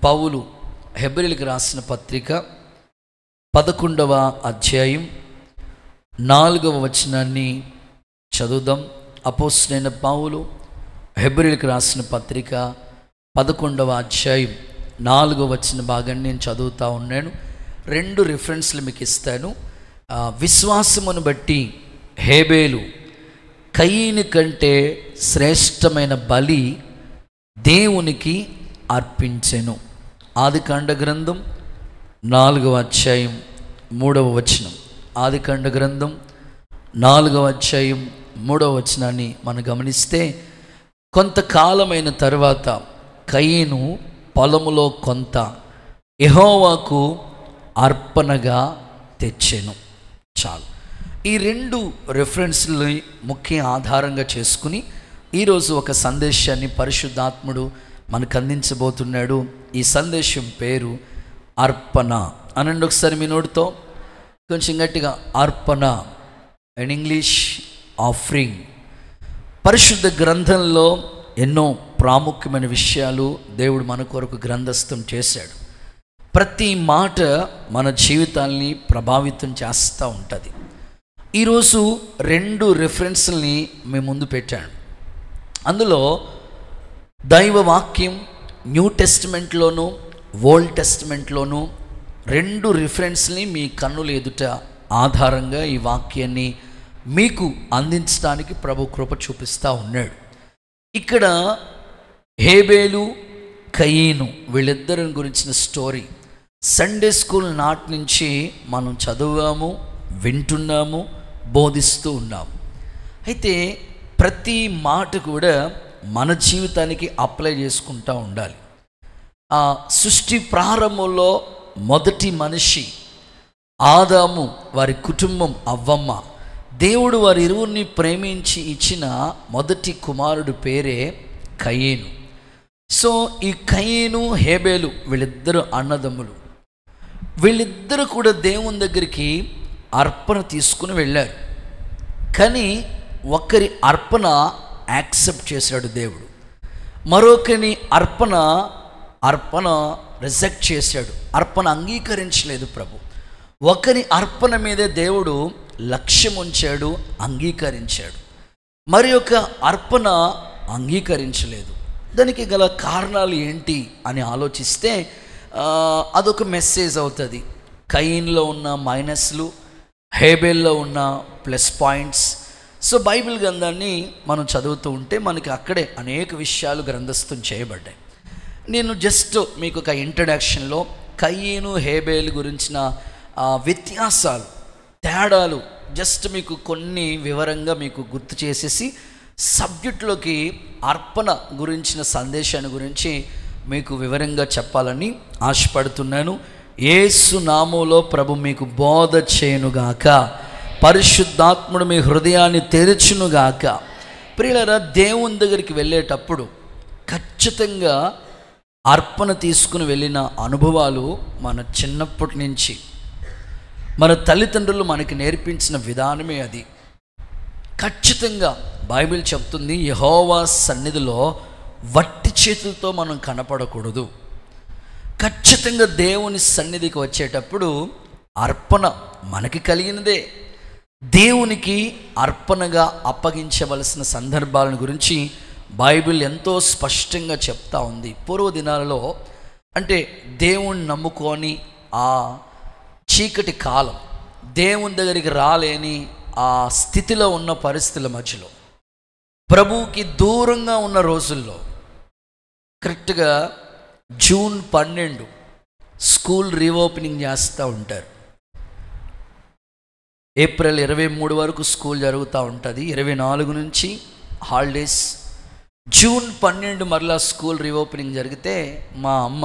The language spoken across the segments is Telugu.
పౌలు హెబ్రీయులకు రాసిన పత్రిక 11వ అధ్యాయం 4వ వచనాన్ని చదువుదాం. అపోస్తలుడైన పౌలు హెబ్రీయులకు రాసిన పత్రిక 11వ అధ్యాయం 4వ వచన భాగాన్ని నేను చదువుతూ ఉన్నాను. 2 రిఫరెన్స్లు మీకు ఇస్తాను. విశ్వాసమును బట్టి హేబేలు కయీను కంటే శ్రేష్టమైన బలి దేవునికి అర్పించెను. ఆదికాండ గ్రంథం 4వ అధ్యాయం 3వ వచనం. ఆదికాండ గ్రంథం 4వ అధ్యాయం 3వ వచనాన్ని మనం గమనిస్తే, కొంతకాలమైన తర్వాత కయీను పొలములో కొంత యెహోవాకు అర్పణగా తెచ్చెను. చాలు. ఈ 2 రెఫరెన్స్లు ముఖ్య ఆధారంగా చేసుకుని ఈరోజు ఒక సందేశాన్ని పరిశుద్ధాత్ముడు మనకు అందించబోతున్నాడు. ఈ సందేశం పేరు అర్పణ. అనండి ఒకసారి మీ నోటితో కొంచెం గట్టిగా, అర్పణ. In English offering. పరిశుద్ధ గ్రంథంలో ఎన్నో ప్రాముఖ్యమైన విషయాలు దేవుడు మన కొరకు గ్రంథస్థం చేశాడు. ప్రతి మాట మన జీవితాల్ని ప్రభావితం చేస్తూ ఉంటుంది. ఈరోజు 2 రిఫరెన్స్ని మీ ముందు పెట్టాను. అందులో దైవ వాక్యం న్యూ టెస్టిమెంట్లోను ఓల్డ్ టెస్టిమెంట్లోను 2 రిఫరెన్స్ని మీ కన్నుల ఎదుట ఆధారంగా ఈ వాక్యాన్ని మీకు అందించడానికి ప్రభు కృప చూపిస్తూ ఉన్నాడు. ఇక్కడ హేబేలు కయీను వీళ్ళిద్దరిని గురించిన స్టోరీ సండే స్కూల్ నాటి నుంచి మనం చదివాము, వింటున్నాము, బోధిస్తూ ఉన్నాము. అయితే ప్రతి మాట కూడా మన జీవితానికి అప్లై చేసుకుంటూ ఉండాలి. ఆ సృష్టి ప్రారంభంలో మొదటి మనిషి ఆదాము, వారి కుటుంబం అవ్వమ్మ, దేవుడు వారి ఇరువురిని ప్రేమించి ఇచ్చిన మొదటి కుమారుడు పేరే కయీను. సో ఈ కయీను హేబేలు వీళ్ళిద్దరు అన్నదమ్ములు. వీళ్ళిద్దరూ కూడా దేవుని దగ్గరికి అర్పణ తీసుకుని వెళ్ళారు. కానీ ఒకరి అర్పణ యాక్సెప్ట్ చేశాడు దేవుడు, మరొకరిని అర్పణ రిజెక్ట్ చేశాడు, అర్పణ అంగీకరించలేదు ప్రభు. ఒకరి అర్పణ మీదే దేవుడు లక్ష్యం ఉంచాడు, అంగీకరించాడు. మరి ఒక అర్పణ అంగీకరించలేదు. దానికి గల కారణాలు ఏంటి అని ఆలోచిస్తే అదొక మెసేజ్ అవుతుంది. కయీన్లో ఉన్న మైనస్లు, హేబేల్లో ఉన్న ప్లస్ పాయింట్స్. సో బైబిల్ గ్రంథాన్ని మనం చదువుతూ ఉంటే మనకి అక్కడే అనేక విషయాలు గ్రంథస్థం చేయబడ్డాయి. నేను జస్ట్ మీకు ఒక ఇంట్రడక్షన్లో కయీను హేబేలు గురించిన వ్యత్యాసాలు, తేడాలు జస్ట్ మీకు కొన్ని వివరంగా మీకు గుర్తు చేసేసి సబ్జెక్టులోకి అర్పణ గురించిన సందేశాన్ని గురించి మీకు వివరంగా చెప్పాలని ఆశపడుతున్నాను. యేసు నామములో ప్రభు మీకు బోధ చేయనుగాక. పరిశుద్ధాత్ముడు మీ హృదయాన్ని తెరచునుగాక. ప్రియులారా, దేవుని దగ్గరికి వెళ్ళేటప్పుడు ఖచ్చితంగా అర్పణ తీసుకుని వెళ్ళిన అనుభవాలు మన చిన్నప్పటి నుంచి మన తల్లిదండ్రులు మనకి నేర్పించిన విధానమే అది. ఖచ్చితంగా బైబిల్ చెప్తుంది, యెహోవా సన్నిధిలో వట్టి చేతులతో మనం కనపడకూడదు. ఖచ్చితంగా దేవుని సన్నిధికి వచ్చేటప్పుడు అర్పణ మనకి కలిగినదే. దేవునికి అర్పణగా అప్పగించవలసిన సందర్భాలను గురించి బైబిల్ ఎంతో స్పష్టంగా చెప్తా ఉంది. పూర్వ దినాలలో అంటే దేవుణ్ణి నమ్ముకొని ఆ చీకటి కాలం, దేవుని దగ్గరికి రాలేని ఆ స్థితిలో ఉన్న పరిస్థితుల మధ్యలో, ప్రభువుకి దూరంగా ఉన్న రోజుల్లో, కరెక్ట్గా జూన్ 12 స్కూల్ రీఓపెనింగ్ చేస్తూ ఉంటారు. ఏప్రిల్ 23 వరకు స్కూల్ జరుగుతూ ఉంటుంది. 24 నుంచి హాలిడేస్. జూన్ 12 మరలా స్కూల్ రీఓపెనింగ్ జరిగితే మా అమ్మ,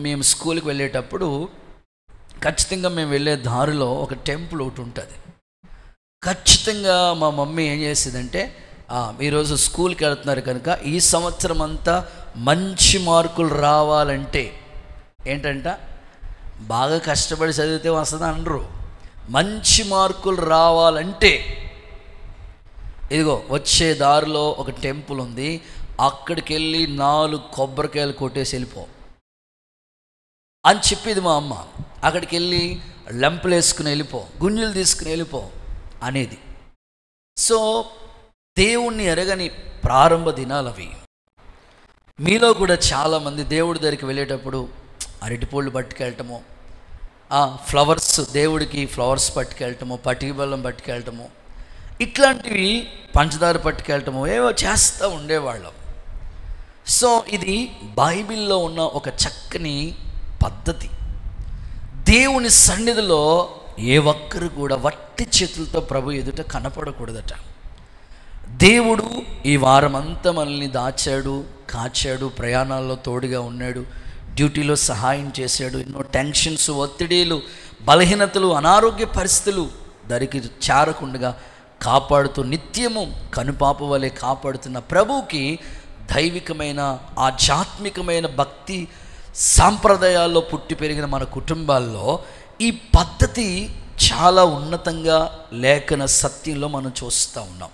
మేము స్కూల్కి వెళ్ళేటప్పుడు ఖచ్చితంగా మేము వెళ్ళే దారిలో ఒక టెంపుల్ ఒకటి ఉంటుంది. ఖచ్చితంగా మా మమ్మీ ఏం చేసేదంటే, ఈరోజు స్కూల్కి వెళ్తున్నారు కనుక ఈ సంవత్సరం అంతా మంచి మార్కులు రావాలంటే ఏంటంట, బాగా కష్టపడి చదివితే వస్తుంది అనరు. మంచి మార్కులు రావాలంటే ఇదిగో వచ్చే దారిలో ఒక టెంపుల్ ఉంది, అక్కడికి వెళ్ళి 4 కొబ్బరికాయలు కొట్టేసి వెళ్ళిపో. అని చెప్పేది మా అమ్మ. అక్కడికి వెళ్ళి లెంపలు వేసుకుని వెళ్ళిపో, గుంజులు తీసుకుని వెళ్ళిపో అనేది. సో దేవుణ్ణి ఎరగని ప్రారంభ దినాలు అవి. మీలో కూడా చాలామంది దేవుడి దగ్గరికి వెళ్ళేటప్పుడు అరటిపళ్ళు పట్టుకెళ్ళటము, ఫ్లవర్స్, దేవుడికి ఫ్లవర్స్ పట్టుకెళ్ళటము, పటికి బెల్లం పట్టుకెళ్ళటము, ఇట్లాంటివి, పంచదార పట్టుకెళ్ళటము ఏవో చేస్తూ ఉండేవాళ్ళం. సో ఇది బైబిల్లో ఉన్న ఒక చక్కని పద్ధతి. దేవుని సన్నిధిలో ఏ ఒక్కరు కూడా వట్టి చేతులతో ప్రభు ఎదుట కనపడకూడదట. దేవుడు ఈ వారమంతా మనల్ని దాచాడు, కాచాడు, ప్రయాణాల్లో తోడుగా ఉన్నాడు, డ్యూటీలో సహాయం చేశాడు. ఎన్నో టెన్షన్స్, ఒత్తిడిలు, బలహీనతలు, అనారోగ్య పరిస్థితులు దరికి చేరకుండా కాపాడుతూ నిత్యము కనుపాప వలె కాపాడుతున్న ప్రభువుకి దైవికమైన ఆధ్యాత్మికమైన భక్తి సాంప్రదాయాల్లో పుట్టి పెరిగిన మన కుటుంబాల్లో ఈ పద్ధతి చాలా ఉన్నతంగా లేఖన సత్యంలో మనం చూస్తూ ఉన్నాం.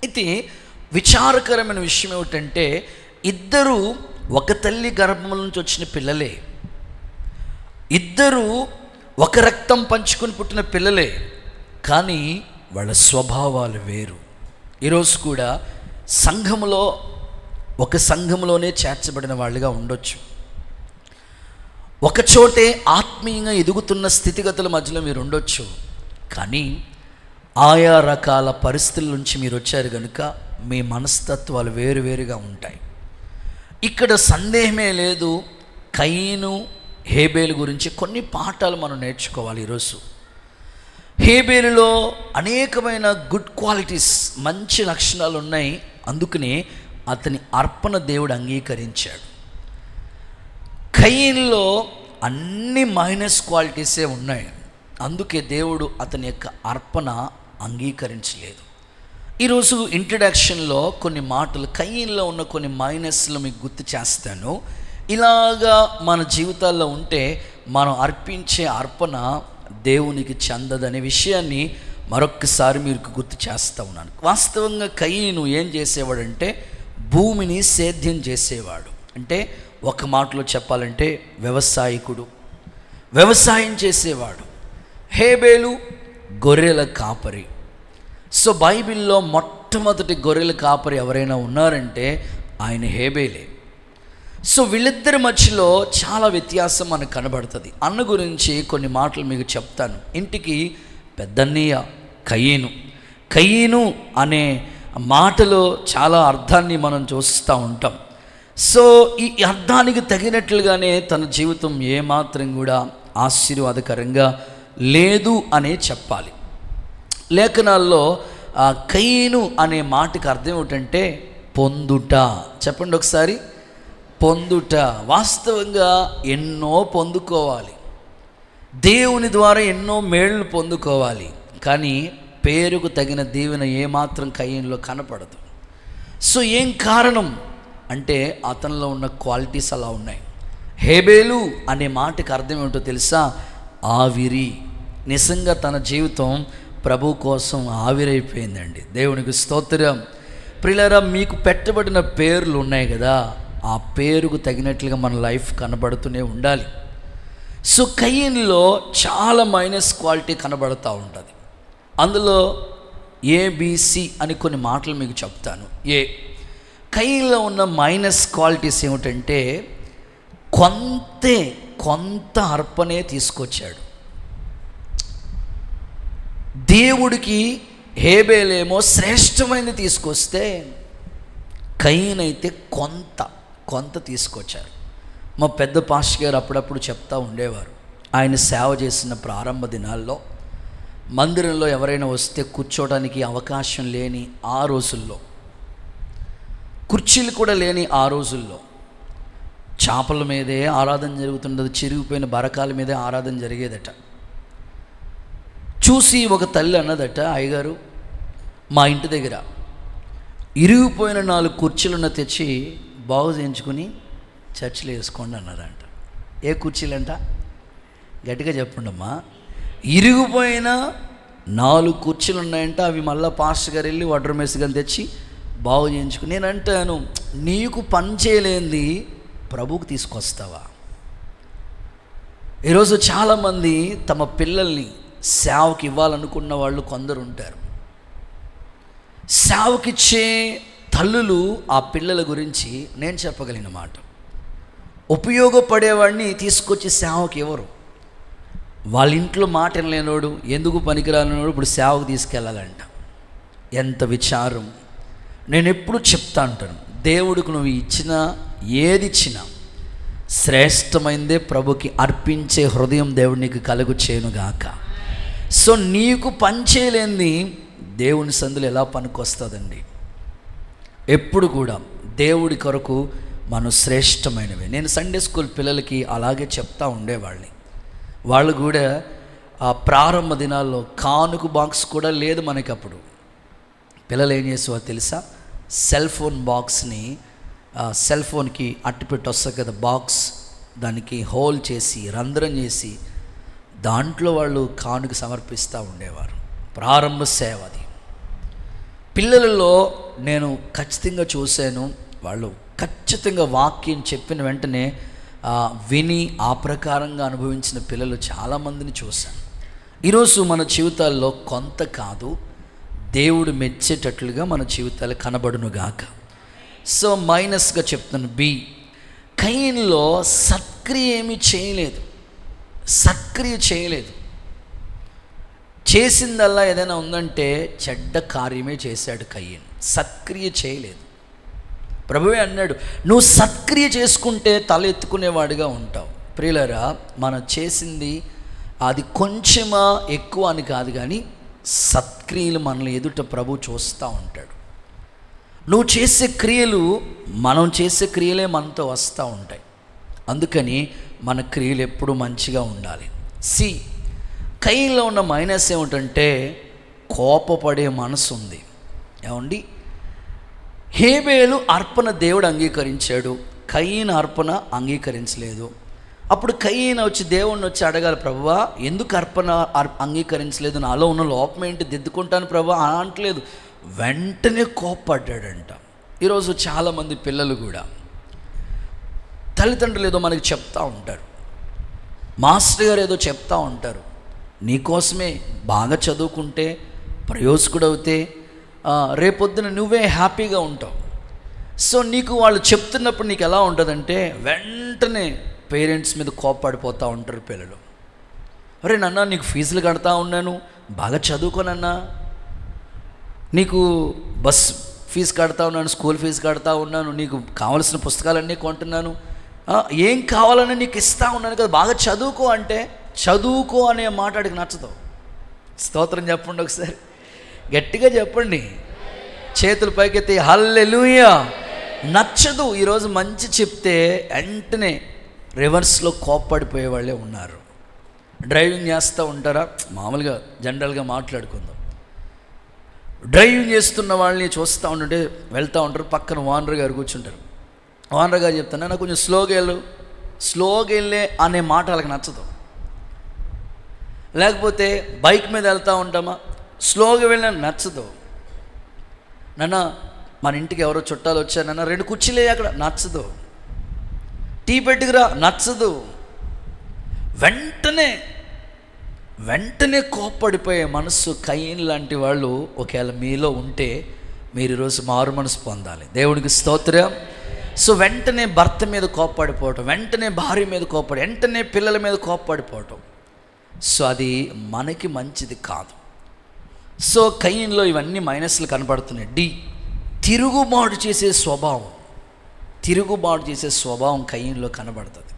అయితే విచారకరమైన విషయం ఏమిటంటే, ఇద్దరు ఒక తల్లి గర్భం నుంచి వచ్చిన పిల్లలే, ఇద్దరు ఒక రక్తం పంచుకొని పుట్టిన పిల్లలే, కానీ వాళ్ళ స్వభావాలు వేరు. ఈరోజు కూడా సంఘములో ఒక సంఘంలోనే చేర్చబడిన వాళ్ళుగా ఉండొచ్చు, ఒకచోటే ఆత్మీయంగా ఎదుగుతున్న స్థితిగతుల మధ్యలో మీరు ఉండొచ్చు, కానీ ఆయా రకాల పరిస్థితుల నుంచి మీరు వచ్చారు కనుక మీ మనస్తత్వాలు వేరువేరుగా ఉంటాయి. ఇక్కడ సందేహమే లేదు, కయీను హేబేలు గురించి కొన్ని పాఠాలు మనం నేర్చుకోవాలి ఈరోజు. హేబేలులో అనేకమైన గుడ్ క్వాలిటీస్, మంచి లక్షణాలు ఉన్నాయి. అందుకనే అతని అర్పణ దేవుడు అంగీకరించాడు. కయీనులో అన్ని మైనస్ క్వాలిటీసే ఉన్నాయి, అందుకే దేవుడు అతని యొక్క అర్పణ అంగీకరించలేదు. ఈరోజు ఇంట్రడక్షన్లో కొన్ని మాటలు, కయీనులో ఉన్న కొన్ని మైనస్లు మీకు గుర్తు చేస్తాను. ఇలాగా మన జీవితాల్లో ఉంటే మనం అర్పించే అర్పణ దేవునికి చెందదనే విషయాన్ని మరొక్కసారి మీకు గుర్తు చేస్తూ ఉన్నాను. వాస్తవంగా కయీను ఏం చేసేవాడంటే భూమిని సేద్యం చేసేవాడు. అంటే ఒక మాటలో చెప్పాలంటే వ్యవసాయకుడు, వ్యవసాయం చేసేవాడు. హేబేలు గొర్రెల కాపరి. సో బైబిల్లో మొట్టమొదటి గొర్రెల కాపరి ఎవరైనా ఉన్నారంటే ఆయన హేబేలే. సో వీళ్ళిద్దరి మధ్యలో చాలా వ్యత్యాసం మనకు కనబడుతుంది. అన్న గురించి కొన్ని మాటలు మీకు చెప్తాను. ఇంటికి పెద్దన్నయ్య కయీను. కయీను అనే మాటలో చాలా అర్థాన్ని మనం చూస్తూ ఉంటాం. సో ఈ అర్థానికి తగినట్లుగానే తన జీవితం ఏమాత్రం కూడా ఆశీర్వాదకరంగా లేదు అనే చెప్పాలి. లేఖనాల్లో కయీను అనే మాటకి అర్థం ఏమిటంటే పొందుట. చెప్పండి ఒకసారి, పొందుట. వాస్తవంగా ఎన్నో పొందుకోవాలి, దేవుని ద్వారా ఎన్నో మేళ్ళు పొందుకోవాలి, కానీ పేరుకు తగిన దీవెన ఏమాత్రం కయీనులో కనపడదు. సో ఏం కారణం అంటే అతనిలో ఉన్న క్వాలిటీస్ అలా ఉన్నాయి. హేబేలు అనే మాటకి అర్థం ఏమిటో తెలుసా? ఆవిరి. నిజంగా తన జీవితం ప్రభు కోసం ఆవిరైపోయిందండి. దేవునికి స్తోత్రం. ప్రియులారా, మీకు పెట్టబడిన పేర్లు ఉన్నాయి కదా, ఆ పేరుకు తగినట్లుగా మన లైఫ్ కనబడుతూనే ఉండాలి. సో కయీనులో చాలా మైనస్ క్వాలిటీ కనబడుతూ ఉంటుంది. అందులో ఏబిసి అని కొన్ని మాటలు మీకు చెప్తాను. కయీనులో ఉన్న మైనస్ క్వాలిటీస్ ఏమిటంటే కొంత అర్పణే తీసుకొచ్చాడు దేవుడికి. హేబేలేమో శ్రేష్టమైనది తీసుకొస్తే కయీను అయితే కొంత తీసుకొచ్చారు. మా పెద్ద పాస్టర్ గారు అప్పుడప్పుడు చెప్తూ ఉండేవారు, ఆయన సేవ చేసిన ప్రారంభ దినాల్లో మందిరంలో ఎవరైనా వస్తే కూర్చోడానికి అవకాశం లేని ఆ రోజుల్లో, కుర్చీలు కూడా లేని ఆ రోజుల్లో చేపల మీదే ఆరాధన జరుగుతుండదు, చిరిగిపోయిన బరకాల మీదే ఆరాధన జరిగేదట. చూసి ఒక తల్లి అన్నదట, అయ్యగారు మా ఇంటి దగ్గర ఇరిగిపోయిన 4 కుర్చీలున్న తెచ్చి బాగు చేయించుకుని చర్చిలో వేసుకోండి అన్నారంట. ఏ కుర్చీలంట? గట్టిగా చెప్పండి అమ్మా. ఇరిగిపోయిన 4 కుర్చీలు ఉన్నాయంట. అవి మళ్ళీ పాస్టర్ గారు వెళ్ళి వాటర్ మేసుకొని తెచ్చి బాగు చేయించుకుని. నేను అంటాను, నీకు పని చేయలేంది ప్రభువుకు తీసుకొస్తావా? ఈరోజు చాలామంది తమ పిల్లల్ని సేవకి ఇవ్వాలనుకున్న వాళ్ళు కొందరు ఉంటారు. సేవకిచ్చే తల్లులు ఆ పిల్లల గురించి నేను చెప్పగలిగిన మాట, ఉపయోగపడేవాడిని తీసుకొచ్చి సేవకి ఇవ్వరు. వాళ్ళ ఇంట్లో మాట లేనోడు, ఎందుకు పనికిరానోడు ఇప్పుడు సేవకు తీసుకెళ్ళాలంట. ఎంత విచారం! నేను ఎప్పుడు చెప్తా అంటాను, దేవుడికి నువ్వు ఇచ్చినా ఏది ఇచ్చినా శ్రేష్టమైందే ప్రభుకి అర్పించే హృదయం దేవుడు నీకు కలుగు చేయనుగాక. సో నీకు పనిచేయలేంది దేవుని సందులో ఎలా పనికొస్తుందండి? ఎప్పుడు కూడా దేవుడి కొరకు మనం శ్రేష్టమైనవి. నేను సండే స్కూల్ పిల్లలకి అలాగే చెప్తా ఉండేవాళ్ళని. వాళ్ళు కూడా ఆ ప్రారంభ దినాల్లో కానుక బాక్స్ కూడా లేదు మనకి. అప్పుడు పిల్లలు ఏం చేసేవారు తెలుసా? సెల్ ఫోన్ బాక్స్ని, సెల్ ఫోన్కి అట్టిపెట్టి వస్తుంది కదా బాక్స్, దానికి హోల్ చేసి రంధ్రం చేసి దాంట్లో వాళ్ళు కానుక సమర్పిస్తూ ఉండేవారు. ప్రారంభ సేవ అది. పిల్లలలో నేను ఖచ్చితంగా చూశాను, వాళ్ళు ఖచ్చితంగా వాక్యం చెప్పిన వెంటనే విని ఆ ప్రకారంగా అనుభవించిన పిల్లలు చాలామందిని చూశాను. ఈరోజు మన జీవితాల్లో కొంత కాదు, దేవుడు మెచ్చేటట్లుగా మన జీవితాలు కనబడునుగాక. సో మైనస్గా చెప్తాను, బి, కయీనులో సత్క్రియ ఏమీ చేయలేదు. సత్క్రియ చేయలేదు. చేసిందల్లా ఏదైనా ఉందంటే చెడ్డ కార్యమే చేశాడు కయీను. సత్క్రియ చేయలేదు. ప్రభువే అన్నాడు, నువ్వు సత్క్రియ చేసుకుంటే తల ఎత్తుకునేవాడిగా ఉంటావు. ప్రియులారా, మనం చేసింది అది కొంచెమా ఎక్కువ అని కాదు, కానీ సత్క్రియలు మనల్ని ఎదుట ప్రభు చూస్తూ ఉంటాడు. నువ్వు చేసే క్రియలు, మనం చేసే క్రియలే మనతో వస్తూ ఉంటాయి. అందుకని మన క్రియలు ఎప్పుడు మంచిగా ఉండాలి. సి, కయీనులో ఉన్న మైనస్ ఏమిటంటే కోపపడే మనసు ఉంది. ఏమండి, హేబేలు అర్పణ దేవుడు అంగీకరించాడు, కయీను అర్పణ అంగీకరించలేదు. అప్పుడు కయీను వచ్చి దేవుణ్ణి వచ్చి అడగాలి, ప్రభువా ఎందుకు అర్పణ అంగీకరించలేదు, నాలో ఉన్న లోపం ఏంటి, దిద్దుకుంటాను ప్రభువా అనట్లేదు. వెంటనే కోప్పడ్డాడంట. ఈరోజు చాలామంది పిల్లలు కూడా తల్లిదండ్రులు ఏదో మనకి చెప్తూ ఉంటారు, మాస్టర్ గారు ఏదో చెప్తూ ఉంటారు, నీకోసమే బాగా చదువుకుంటే ప్రయోజకుడు అవుతే రేపొద్దున నువ్వే హ్యాపీగా ఉంటావు. సో నీకు వాళ్ళు చెప్తున్నప్పుడు నీకు ఎలా ఉంటుందంటే వెంటనే పేరెంట్స్ మీద కోప్పడిపోతూ ఉంటారు పిల్లలు. అరే నాన్న, నీకు ఫీజులు కడతా ఉన్నాను, బాగా చదువుకోనన్నా, నీకు బస్ ఫీజు కడతా ఉన్నాను, స్కూల్ ఫీజు కడతా ఉన్నాను, నీకు కావలసిన పుస్తకాలన్నీ కొంటున్నాను, ఏం కావాలని నీకు ఇస్తూ ఉన్నాను కదా, బాగా చదువుకో అంటే చదువుకో అనే మాట అడిగి నచ్చదు. స్తోత్రం చెప్పండి, ఒకసారి గట్టిగా చెప్పండి, చేతులు పైకెత్తి హల్లెలూయా. నచ్చదు. ఈరోజు మంచి చెప్తే వెంటనే రివర్స్లో కోప్పడిపోయే వాళ్ళే ఉన్నారు. డ్రైవింగ్ చేస్తూ ఉంటారా, మామూలుగా జనరల్గా మాట్లాడుకుందాం. డ్రైవింగ్ చేస్తున్న వాళ్ళని చూస్తూ ఉంటుంటే వెళ్తూ ఉంటారు, పక్కన ఓనర్ గారు కూర్చుంటారు. ఓనర్ గారు చెప్తాను, నాకు కొంచెం స్లోగా వెళ్ళే అనే మాట వాళ్ళకి నచ్చదు. లేకపోతే బైక్ మీద వెళ్తూ ఉంటామా, స్లోగా వెళ్ళినా నచ్చదు. నాన్న మన ఇంటికి ఎవరో చుట్టాలు వచ్చారు, నాన్న 2 కుర్చీలే అక్కడ, నచ్చదు. టీ పెట్టుకురా, నచ్చదు. వెంటనే కోప్పడిపోయే మనస్సు కయీను లాంటి వాళ్ళు ఒకవేళ మీలో ఉంటే మీరు ఈరోజు మారు మనసు పొందాలి. దేవునికి స్తోత్రం. సో వెంటనే భర్త మీద కోప్పడిపోవటం, వెంటనే భార్య మీద కోప్పడి, వెంటనే పిల్లల మీద కోప్పడిపోవటం, సో అది మనకి మంచిది కాదు. సో కయీనులో ఇవన్నీ మైనస్లు కనబడుతున్నాయి. డి, తిరుగుబాటు చేసే స్వభావం కయీనులో కనబడుతుంది.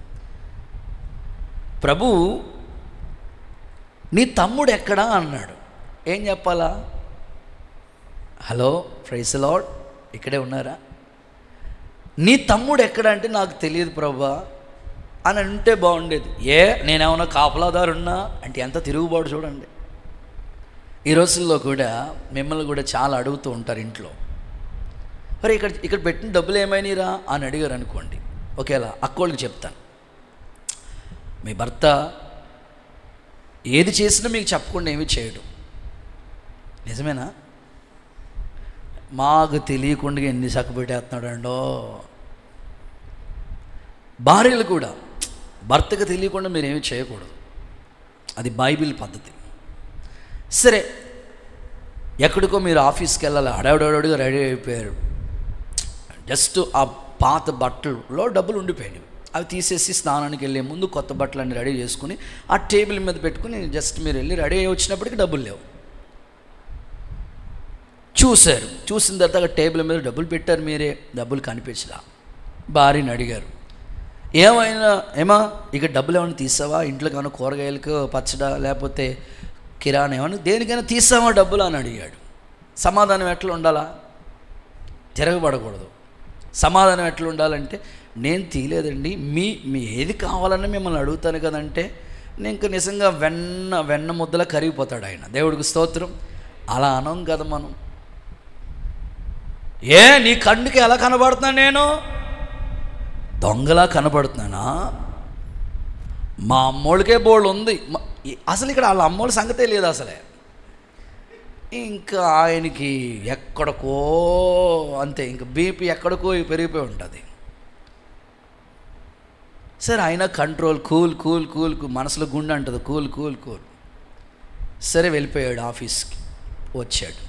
ప్రభు నీ తమ్ముడు ఎక్కడా అన్నాడు. ఏం చెప్పాలా? హలో, ప్రైజ్ ది లార్డ్, ఇక్కడే ఉన్నారా? నీ తమ్ముడు ఎక్కడ అంటే నాకు తెలియదు ప్రభువా అని అంటే బాగుండేది. నేనేమన్నా కాపలాదారున్నా అంటే ఎంత తిరుగుబాటు చూడండి. ఈ రోజుల్లో కూడా మిమ్మల్ని కూడా చాలా అడుగుతూ ఉంటారు ఇంట్లో, మరి ఇక్కడ పెట్టిన డబ్బులు ఏమైనాయిరా అని అడిగారు అనుకోండి. ఒకేలా అక్కోళ్ళకి చెప్తాను, మీ భర్త ఏది చేసినా మీకు చెప్పకుండా ఏమీ చేయడు, నిజమేనా? మాకు తెలియకుండా ఎన్ని చక్క పెట్టేస్తున్నాడు అండో. భార్యలు కూడా భర్తకు తెలియకుండా మీరేమీ చేయకూడదు. అది బైబిల్ పద్ధతి. సరే, ఎక్కడికో మీరు ఆఫీస్కి వెళ్ళాలి, హడావుడిగా రెడీ అయిపోయారు. జస్ట్ ఆ పాత బట్టలలో డబ్బులు ఉండిపోయినాయి. అవి తీసేసి స్నానానికి వెళ్ళే ముందు కొత్త బట్టలన్నీ రెడీ చేసుకుని ఆ టేబుల్ మీద పెట్టుకుని జస్ట్ మీరు వెళ్ళి రెడీ అయ్యి వచ్చినప్పటికీ డబ్బులు లేవు. చూశారు, చూసిన తర్వాత టేబుల్ మీద డబ్బులు పెట్టారు, మీరే డబ్బులు కనిపించలా. భార్యని అడిగారు, ఏమా ఇక డబ్బులు ఏమైనా తీసావా, ఇంట్లోకి ఏమైనా కూరగాయలకు పచ్చడా లేకపోతే కిరాణా ఏమైనా దేనికైనా తీసావా డబ్బులు అని అడిగాడు. సమాధానం ఎట్లా ఉండాలా? తిరగబడకూడదు. సమాధానం ఎట్లా ఉండాలంటే, నేను తీయలేదండి, మీ ఏది కావాలని మిమ్మల్ని అడుగుతాను కదంటే, నేను నిజంగా వెన్న ముద్దలా కరిగిపోతాడు ఆయన. దేవుడికి స్తోత్రం. అలా అనం కదా మనం. నీ కన్నుకి ఎలా కనబడుతున్నాను, నేను దొంగలా కనబడుతున్నానా? మా అమ్మోళ్ళకే బోళ్ళు ఉంది. అసలు ఇక్కడ వాళ్ళ అమ్మోళ్ళ సంగతే లేదు అసలే. ఇంకా ఆయనకి ఎక్కడికో అంతే, ఇంకా బీపీ ఎక్కడికో పెరిగిపోయి ఉంటుంది. సరే, అయినా కంట్రోల్, కూల్ మనసులో గుండె అంటుంది, కూల్. సరే, వెళ్ళిపోయాడు ఆఫీస్కి. వచ్చాడు,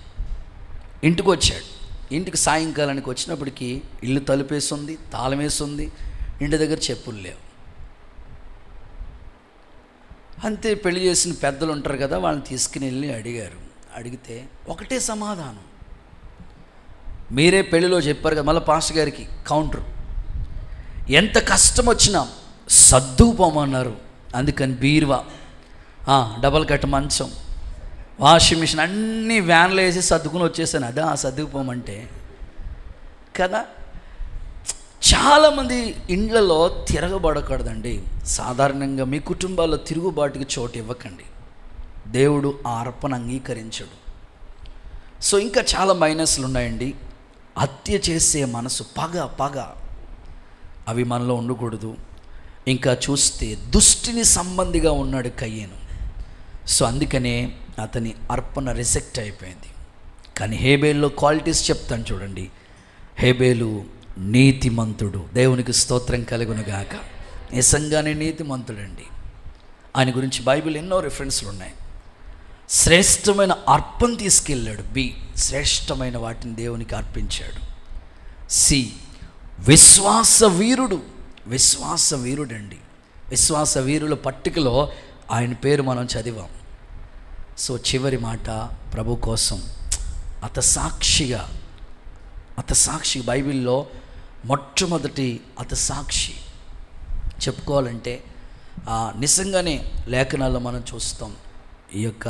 ఇంటికి వచ్చాడు. ఇంటికి సాయంకాలానికి వచ్చినప్పటికీ ఇల్లు తలుపేస్తుంది, తాళం వేస్తుంది, ఇంటి దగ్గర చెప్పులు లేవు. అంతే, పెళ్లి చేసిన పెద్దలు ఉంటారు కదా, వాళ్ళని తీసుకుని వెళ్ళి అడిగారు. అడిగితే ఒకటే సమాధానం. మీరే పెళ్లిలో చెప్పారు కదా, మళ్ళీ పాస్టర్ గారికి కౌంటర్. ఎంత కష్టం వచ్చినా సర్దుకుపోమన్నారు. అందుకని బీరువా, డబల్ కట్ మంచం, వాషింగ్ మిషన్ అన్నీ వ్యాన్లో వేసి సర్దుకుని వచ్చేసాను. అదే ఆ సర్దుకుపోమంటే కదా. చాలామంది ఇండ్లలో తిరగబడకూడదండి. సాధారణంగా మీ కుటుంబాల్లో తిరుగుబాటుకి చోటు ఇవ్వకండి. దేవుడు ఆ అర్పణ అంగీకరించడు. సో ఇంకా చాలా మైనస్లు ఉన్నాయండి. హత్య చేసే మనసు, పగ అవి మనలో ఉండకూడదు. ఇంకా చూస్తే దుష్టిని సంబంధిగా ఉన్నాడు కయ్యేను. సో అందుకనే అతని అర్పణ రిజెక్ట్ అయిపోయింది. కానీ హేబేలులో క్వాలిటీస్ చెప్తాను చూడండి. హేబేలు నీతిమంతుడు. దేవునికి స్తోత్రం కలుగునుగాక. నిజంగానే నీతిమంతుడండి. ఆయన గురించి బైబిల్ ఎన్నో రిఫరెన్స్లు ఉన్నాయి. శ్రేష్టమైన అర్పణ తీసుకెళ్ళాడు. శ్రేష్టమైన వాటిని దేవునికి అర్పించాడు. విశ్వాస వీరుడండి. విశ్వాస వీరుల పట్టికలో ఆయన పేరు మనం చదివాం. సో చివరి మాట, ప్రభు కోసం అతసాక్షి బైబిల్లో మొట్టమొదటి అతసాక్షి చెప్పుకోవాలంటే నిజంగానే లేఖనాల్లో మనం చూస్తాం ఈ యొక్క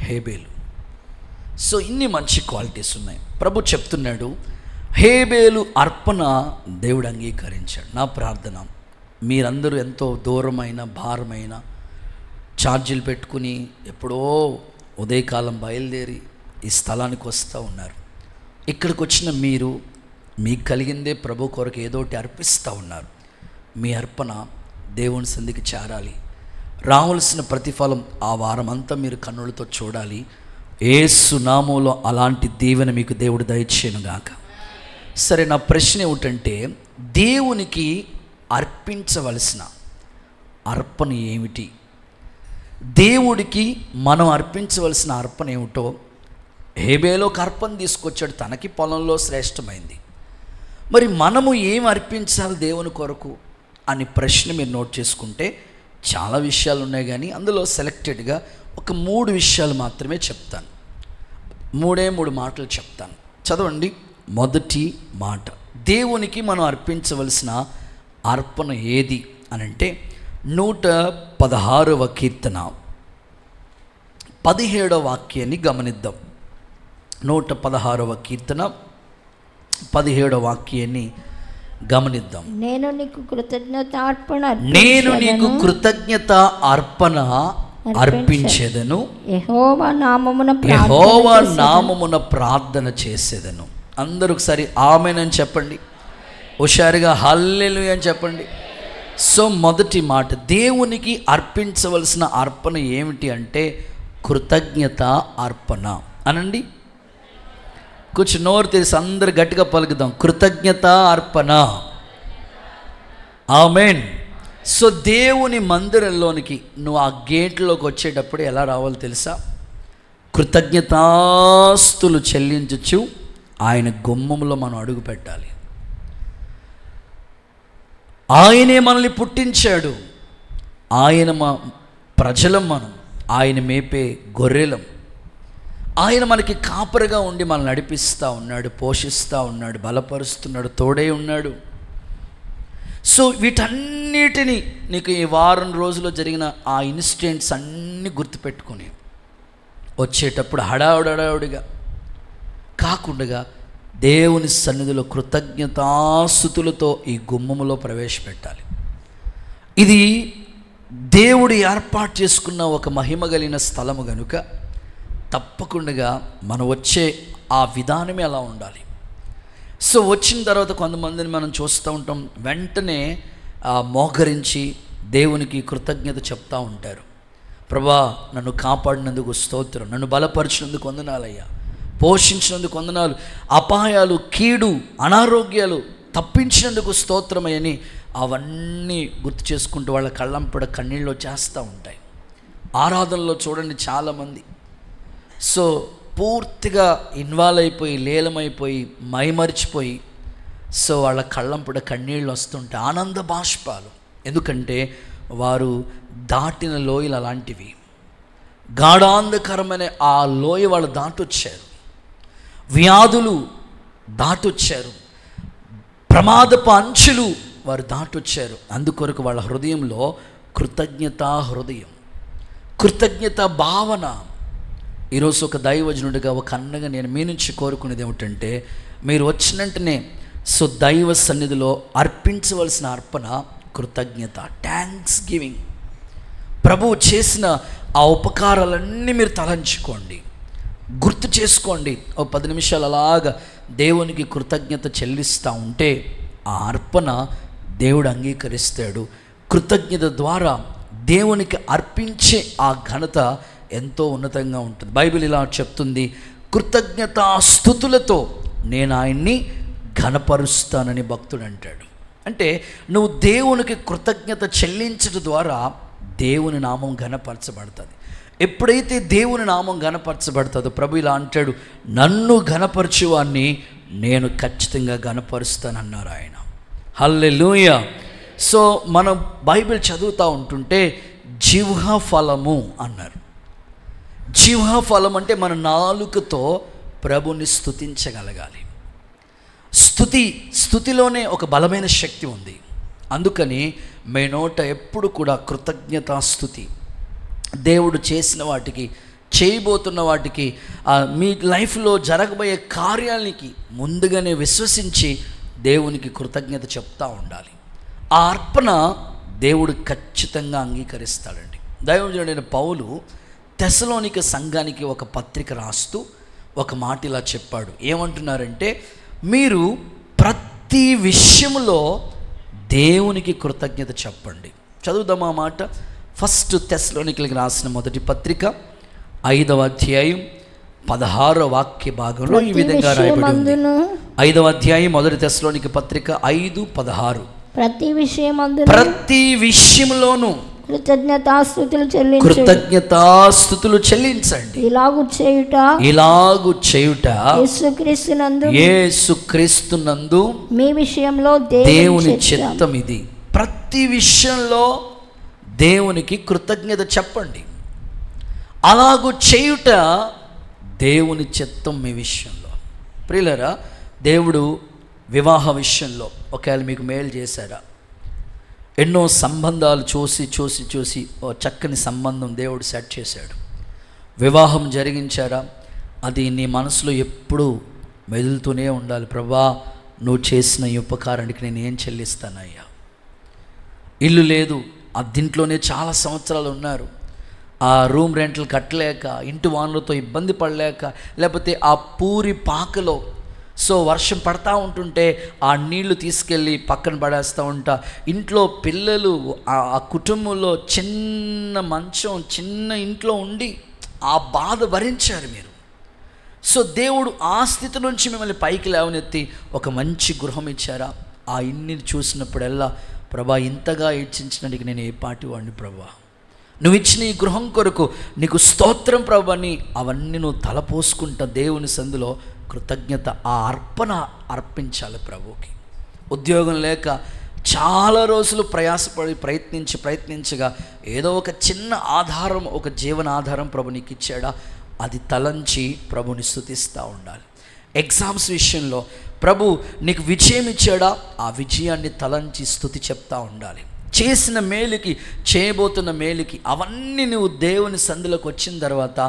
హేబేలు. సో ఇన్ని మంచి క్వాలిటీస్ ఉన్నాయి. ప్రభు చెప్తున్నాడు, హేబేలు అర్పణ దేవుడు అంగీకరించాడు. నా ప్రార్థన, మీరందరూ ఎంతో దూరమైన భారమైన ఛార్జీలు పెట్టుకుని ఎప్పుడో ఉదయకాలం బయలుదేరి ఈ స్థలానికి వస్తూ ఉన్నారు. ఇక్కడికి వచ్చిన మీరు మీకు కలిగిందే ప్రభు కొరకు ఏదోటి అర్పిస్తూ ఉన్నారు. మీ అర్పణ దేవుని సంధికి చేరాలి. రావాల్సిన ప్రతిఫలం ఆ వారం అంతా మీరు కన్నులతో చూడాలి. యేసు నామములో అలాంటి దీవెన మీకు దేవుడు దయచేయునుగాక. సరే, నా ప్రశ్న ఏమిటంటే, దేవునికి అర్పించవలసిన అర్పణ ఏమిటి? దేవుడికి మనం అర్పించవలసిన అర్పణ ఏమిటో హేబేలు ఒక అర్పణ తీసుకొచ్చాడు. తనకి పొలంలో శ్రేష్టమైంది. మరి మనము ఏం అర్పించాలి దేవుని కొరకు అని ప్రశ్న మీరు నోట్ చేసుకుంటే చాలా విషయాలు ఉన్నాయి, కానీ అందులో సెలెక్టెడ్గా ఒక 3 విషయాలు మాత్రమే చెప్తాను. 3 మాటలు చెప్తాను. చదవండి. మొదటి మాట, దేవునికి మనం అర్పించవలసిన అర్పణ ఏది అనంటే 116వ కీర్తన 17వ వాక్యాన్ని గమనిద్దాం. 116వ కీర్తన 17వ వాక్యాన్ని గమనిద్దాం. నేను నీకు కృతజ్ఞత అర్పణ అర్పించేదను, యెహోవా నామమున ప్రార్థన చేసేదను. అందరూ ఒకసారి ఆమేన్ అని చెప్పండి. హుషారుగా హల్లెలూయా అని చెప్పండి. సో మొదటి మాట, దేవునికి అర్పించవలసిన అర్పణ ఏమిటి అంటే కృతజ్ఞత అర్పణ అనండి. కొంచెం నోరు తెరిసి అందరు గట్టిగా పలుకుదాం, కృతజ్ఞత అర్పణ. ఆమేన్. సో దేవుని మందిరంలోనికి నువ్వు ఆ గేట్లోకి వచ్చేటప్పుడు ఎలా రావాలో తెలుసా? కృతజ్ఞతాస్తులు చెల్లించచ్చు ఆయన గుమ్మంలో మనం అడుగు పెట్టాలి. ఆయనే మనల్ని పుట్టించాడు, ఆయన మా ప్రజలం, మనం ఆయన మేపే గొర్రెలం. ఆయన మనకి కాపరిగా ఉండి మనల్ని నడిపిస్తూ ఉన్నాడు, పోషిస్తూ ఉన్నాడు, బలపరుస్తున్నాడు, తోడై ఉన్నాడు. సో వీటన్నిటినీ నీకు ఈ వారం రోజుల్లో జరిగిన ఆ ఇన్సిడెంట్స్ అన్నీ గుర్తుపెట్టుకుని వచ్చేటప్పుడు హడావుడిగా కాకుండా దేవుని సన్నిధిలో కృతజ్ఞతాస్తుతులతో ఈ గుమ్మములో ప్రవేశపెట్టాలి. ఇది దేవుడు ఏర్పాటు చేసుకున్న ఒక మహిమ కలిగిన స్థలము కనుక తప్పకుండా మనం వచ్చే ఆ విధానమే అలా ఉండాలి. సో వచ్చిన తర్వాత కొంతమందిని మనం చూస్తూ ఉంటాం, వెంటనే మోకరించి దేవునికి కృతజ్ఞత చెప్తూ ఉంటారు. ప్రభా, నన్ను కాపాడినందుకు స్తోత్రం, నన్ను బలపరిచినందుకు వందనాలయ్యా, పోషించినందుకు వందనాలు, అపాయాలు, కీడు, అనారోగ్యాలు తప్పించినందుకు స్తోత్రమని అవన్నీ గుర్తు చేసుకుంటూ వాళ్ళ కళ్ళంపడ కన్నీళ్ళు వచ్చేస్తూ ఉంటాయి. ఆరాధనలో చూడండి చాలామంది సో పూర్తిగా ఇన్వాల్వ్ అయిపోయి, లీలమైపోయి, మైమరిచిపోయి, సో వాళ్ళ కళ్ళంపడ కన్నీళ్ళు వస్తుంటే ఆనంద బాష్పాలు. ఎందుకంటే వారు దాటిన లోయలు అలాంటివి. గాఢాంధకరమైన ఆ లోయ వాళ్ళు దాటొచ్చారు, వ్యాధులు దాటొచ్చారు, ప్రమాదపు అంచులు వారు దాటొచ్చారు. అందుకొరకు వాళ్ళ హృదయంలో కృతజ్ఞతా హృదయం, కృతజ్ఞత భావన. ఈరోజు ఒక దైవజనుడిగా, ఒక అన్నగా నేను మీ నుంచి కోరుకునేది ఏమిటంటే, మీరు వచ్చినట్టునే సో దైవ సన్నిధిలో అర్పించవలసిన అర్పణ కృతజ్ఞత, థ్యాంక్స్ గివింగ్. ప్రభువు చేసిన ఆ ఉపకారాలన్నీ మీరు తలంచుకోండి, గుర్తు చేసుకోండి. ఓ 10 నిమిషాలు అలాగా దేవునికి కృతజ్ఞత చెల్లిస్తూ ఉంటే ఆ అర్పణ దేవుడు అంగీకరిస్తాడు. కృతజ్ఞత ద్వారా దేవునికి అర్పించే ఆ ఘనత ఎంతో ఉన్నతంగా ఉంటుంది. బైబిల్ ఇలా చెప్తుంది, కృతజ్ఞతా స్తుతులతో నేను ఆయన్ని ఘనపరుస్తానని భక్తుడు అంటాడు. అంటే నువ్వు దేవునికి కృతజ్ఞత చెల్లించడం ద్వారా దేవుని నామం ఘనపరచబడుతుంది. ఎప్పుడైతే దేవుని నామం ఘనపరచబడుతుందో ప్రభు ఇలా అంటాడు, నన్ను ఘనపరచువాన్ని నేను ఖచ్చితంగా ఘనపరుస్తానన్నారు ఆయన. హల్లెలూయా. సో మనం బైబిల్ చదువుతూ ఉంటుంటే జిహ్వ ఫలము అన్నారు. జిహ్వ ఫలం అంటే మన నాలుకతో ప్రభుని స్తుతించగలగాలి. స్తుతిలోనే ఒక బలమైన శక్తి ఉంది. అందుకని మీ నోట ఎప్పుడు కూడా కృతజ్ఞతా స్తుతి, దేవుడు చేసిన వాటికి, చేయబోతున్న వాటికి, మీ లైఫ్లో జరగబోయే కార్యాలకి ముందుగానే విశ్వసించి దేవునికి కృతజ్ఞత చెప్తూ ఉండాలి. ఆ అర్పణ దేవుడు ఖచ్చితంగా అంగీకరిస్తాడండి. దైవజనుడైన పౌలు తెస్సలోనిక సంఘానికి ఒక పత్రిక రాస్తూ ఒక మాట ఇలా చెప్పాడు. ఏమంటున్నారంటే, మీరు ప్రతి విషయంలో దేవునికి కృతజ్ఞత చెప్పండి. చదువుదాం ఆ మాట. ఫస్ట్ తెస్సలోనికలకు రాసిన మొదటి పత్రిక 5వ అధ్యాయం 16వ వాక్య భాగంలో ఈ విధంగా రాయబడి ఉంది. 5వ అధ్యాయం మొదటి తెస్సలోనిక పత్రిక 5:16. ప్రతి విషయంలోనూ కృతజ్ఞతాస్తుతులు చెల్లించండి. ఇలాగు చేయుట యేసుక్రీస్తునందు మీ విషయంలో దేవుని చిత్తం. ఇది ప్రతి విషయంలో దేవునికి కృతజ్ఞత చెప్పండి. అలాగూ చేయుట దేవుని చిత్తం మీ విషయంలో. ప్రియులారా, దేవుడు వివాహ విషయంలో ఒకవేళ మీకు మేలు చేశారా? ఎన్నో సంబంధాలు చూసి ఓ చక్కని సంబంధం దేవుడు సెట్ చేశాడు, వివాహం జరిగించారా? అది నీ మనసులో ఎప్పుడూ మెదులుతూనే ఉండాలి. ప్రభా, నువ్వు చేసిన ఈ ఉపకారానికి నేను ఏం చెల్లిస్తానయ్యా. ఇల్లు లేదు, ఆ దీంట్లోనే చాలా సంవత్సరాలు ఉన్నారు, ఆ రూమ్ రెంట్లు కట్టలేక, ఇంటి వానలతో ఇబ్బంది పడలేక, లేకపోతే ఆ పూరి పాకలో సో వర్షం పడతా ఉంటుంటే ఆ నీళ్లు తీసుకెళ్ళి పక్కన పడేస్తూ ఉంటా. ఇంట్లో పిల్లలు, ఆ కుటుంబంలో చిన్న మంచం, చిన్న ఇంట్లో ఉండి ఆ బాధ భరించారు మీరు. సో దేవుడు ఆ స్థితి నుంచి మిమ్మల్ని పైకి లేవనెత్తి ఒక మంచి గృహం ఇచ్చారా? ఆ ఇన్ని చూసినప్పుడల్లా ప్రభా ఇంతగా హెచ్చించినందుకు నేను ఏ పాటి వాడిని ప్రభా, నువ్వు ఇచ్చిన ఈ గృహం కొరకు నీకు స్తోత్రం ప్రభా అని అవన్నీ నువ్వు తలపోసుకుంటా దేవుని సందులో కృతజ్ఞత ఆ అర్పణ అర్పించాలి ప్రభువుకి. ఉద్యోగం లేక చాలా రోజులు ప్రయాసపడి ప్రయత్నించగా ఏదో ఒక చిన్న ఆధారం, ఒక జీవన ఆధారం ప్రభు నీకు ఇచ్చాడా, అది తలంచి ప్రభుని స్తుతిస్తూ ఉండాలి. ఎగ్జామ్స్ విషయంలో ప్రభు నీకు విజయం ఇచ్చాడా, ఆ విజయాన్ని తలంచి స్తుతి చెప్తా ఉండాలి. చేసిన మేలుకి, చేయబోతున్న మేలుకి అవన్నీ నువ్వు దేవుని సందులోకి వచ్చిన తర్వాత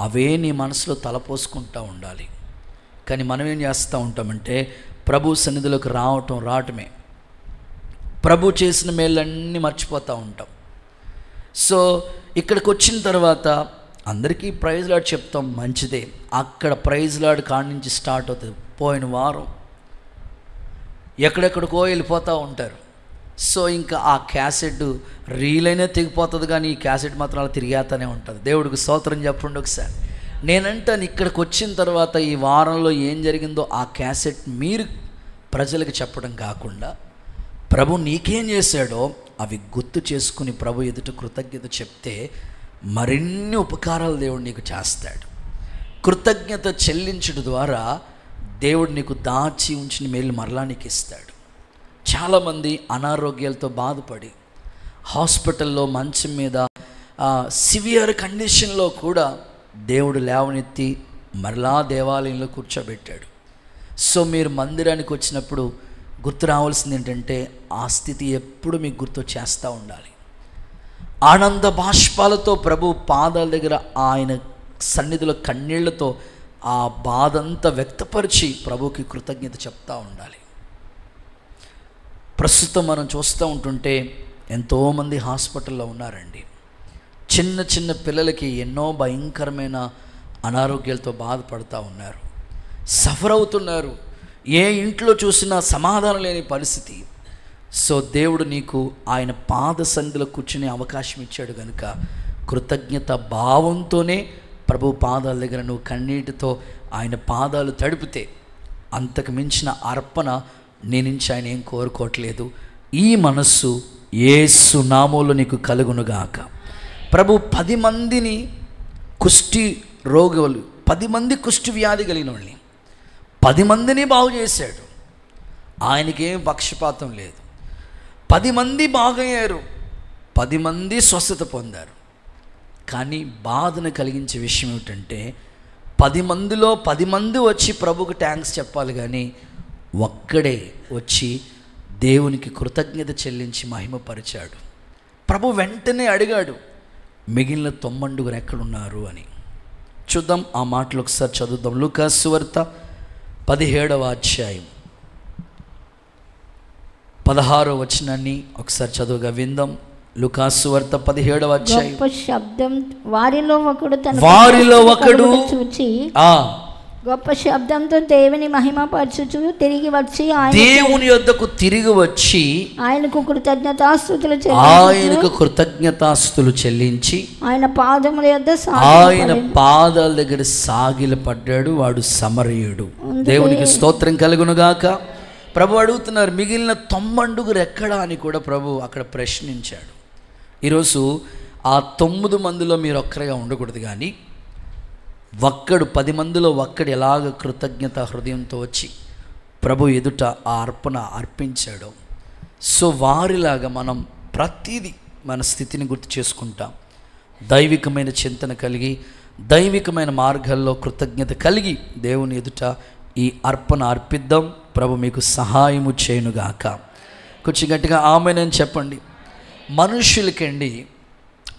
అవే నీ మనసులో తలపోసుకుంటూ ఉండాలి. కానీ మనం ఏం చేస్తూ ఉంటామంటే ప్రభు సన్నిధిలోకి రావటమే, ప్రభు చేసిన మేళ్ళన్నీ మర్చిపోతూ ఉంటాం. సో ఇక్కడికి వచ్చిన తర్వాత అందరికీ ప్రైజ్ లాడ్ చెప్తాం, మంచిదే. అక్కడ ప్రైజ్ లాడ్ కాడి నుంచి స్టార్ట్ అవుతుంది. పోయిన వారం ఎక్కడెక్కడికో వెళ్ళిపోతూ ఉంటారు. సో ఇంకా ఆ క్యాసెట్ రీల్ అయినా తెగిపోతుంది, కానీ ఈ క్యాసెట్ మాత్రం అలా తిరిగేస్తూనే ఉంటుంది. దేవుడికి స్తోత్రం చెప్పండి ఒకసారి. నేనంటాను ఇక్కడికి వచ్చిన తర్వాత ఈ వారంలో ఏం జరిగిందో ఆ క్యాసెట్ మీరు ప్రజలకు చెప్పడం కాకుండా ప్రభు నీకేం చేశాడో అవి గుర్తు చేసుకుని ప్రభు ఎదుట కృతజ్ఞత చెప్తే మరిన్ని ఉపకారాలు దేవుడు నీకు చేస్తాడు. కృతజ్ఞత చెల్లించడం ద్వారా దేవుడు నీకు దాచి ఉంచిన మేలు మరలా నీకు ఇస్తాడు. చాలామంది అనారోగ్యాలతో బాధపడి హాస్పిటల్లో మంచం మీద సివియర్ కండిషన్లో కూడా దేవుడు లేవనెత్తి మరలా దేవాలయంలో కూర్చోబెట్టాడు. సో మీరు మందిరానికి వచ్చినప్పుడు గుర్తు రావాల్సింది ఏంటంటే ఆ స్థితి ఎప్పుడు మీకు గుర్తు చేస్తూ ఉండాలి. ఆనంద బాష్పాలతో ప్రభు పాదాల దగ్గర ఆయన సన్నిధిలో కన్నీళ్లతో ఆ బాధంతా వ్యక్తపరిచి ప్రభుకి కృతజ్ఞత చెప్తూ ఉండాలి. ప్రస్తుతం మనం చూస్తూ ఉంటుంటే ఎంతోమంది హాస్పిటల్లో ఉన్నారండి. చిన్న చిన్న పిల్లలకి ఎన్నో భయంకరమైన అనారోగ్యాలతో బాధపడుతూ ఉన్నారు, సఫర్ అవుతున్నారు. ఏ ఇంట్లో చూసినా సమాధానం లేని పరిస్థితి. సో దేవుడు నీకు ఆయన పాద సన్నిధిలో కూర్చునే అవకాశం ఇచ్చాడు కనుక కృతజ్ఞత భావంతోనే ప్రభు పాదాల దగ్గర నువ్వు కన్నీటితో ఆయన పాదాలు తడిపితే అంతకు మించిన అర్పణ నీ నుంచి ఆయన ఏం కోరుకోవట్లేదు. ఈ మనస్సు యేసు నామములో నీకు కలుగునుగాక. ప్రభు 10 మందిని కుష్టి రోగులు, 10 మంది కుష్టి వ్యాధి కలిగిన వాళ్ళని 10 మందిని బాగు చేశాడు. ఆయనకేం పక్షపాతం లేదు. 10 మంది బాగయ్యారు, 10 మంది స్వస్థత పొందారు. కానీ బాధను కలిగించే విషయం ఏమిటంటే 10 మందిలో 10 మంది వచ్చి ప్రభుకు థ్యాంక్స్ చెప్పాలి, కానీ ఒక్కడే వచ్చి దేవునికి కృతజ్ఞత చెల్లించి మహిమపరిచాడు. ప్రభు వెంటనే అడిగాడు, మిగిలిన 90 ఎక్కడున్నారు అని. చూద్దాం ఆ మాటలు ఒకసారి చదువుదాం. లూకాసు సువార్త 17వ అధ్యాయం 16వ వచనాన్ని ఒకసారి చదువుగా విందాం. లూకాసు సువార్త 17వ అధ్యాయం. గొప్ప శబ్దం వారిలో ఒకడు చూచి గొప్ప శబ్దంతో దేవుని మహిమపరచుచు తిరిగి వచ్చి దేవుని యొద్దకు తిరిగి వచ్చి ఆయనకు కృతజ్ఞతాస్తుతులు చెల్లించి ఆయన పాదముల యొద్ద ఆయన పాదాల దగ్గర సాగిలపడ్డాడు. వాడు సమరయుడు. దేవునికి స్తోత్రం కలుగునుగాక. ప్రభు అడుగుతున్నారు, మిగిలిన 90 ఎక్కడా అని కూడా ప్రభు అక్కడ ప్రశ్నించాడు. ఈరోజు ఆ 9 మందిలో మీరు ఒక్కరిగా ఉండకూడదు, కానీ 10 మందిలో ఒక్కడు ఎలాగ కృతజ్ఞత హృదయంతో వచ్చి ప్రభు ఎదుట ఆ అర్పణ అర్పించాడో, సో వారిలాగా మనం ప్రతిదీ మన స్థితిని గుర్తు చేసుకుంటాం. దైవికమైన చింతన కలిగి దైవికమైన మార్గాల్లో కృతజ్ఞత కలిగి దేవుని ఎదుట ఈ అర్పణ అర్పిద్దాం. ప్రభు మీకు సహాయము చేయనుగాక. కొంచెం గట్టిగా ఆమేనని చెప్పండి. మనుషులకండి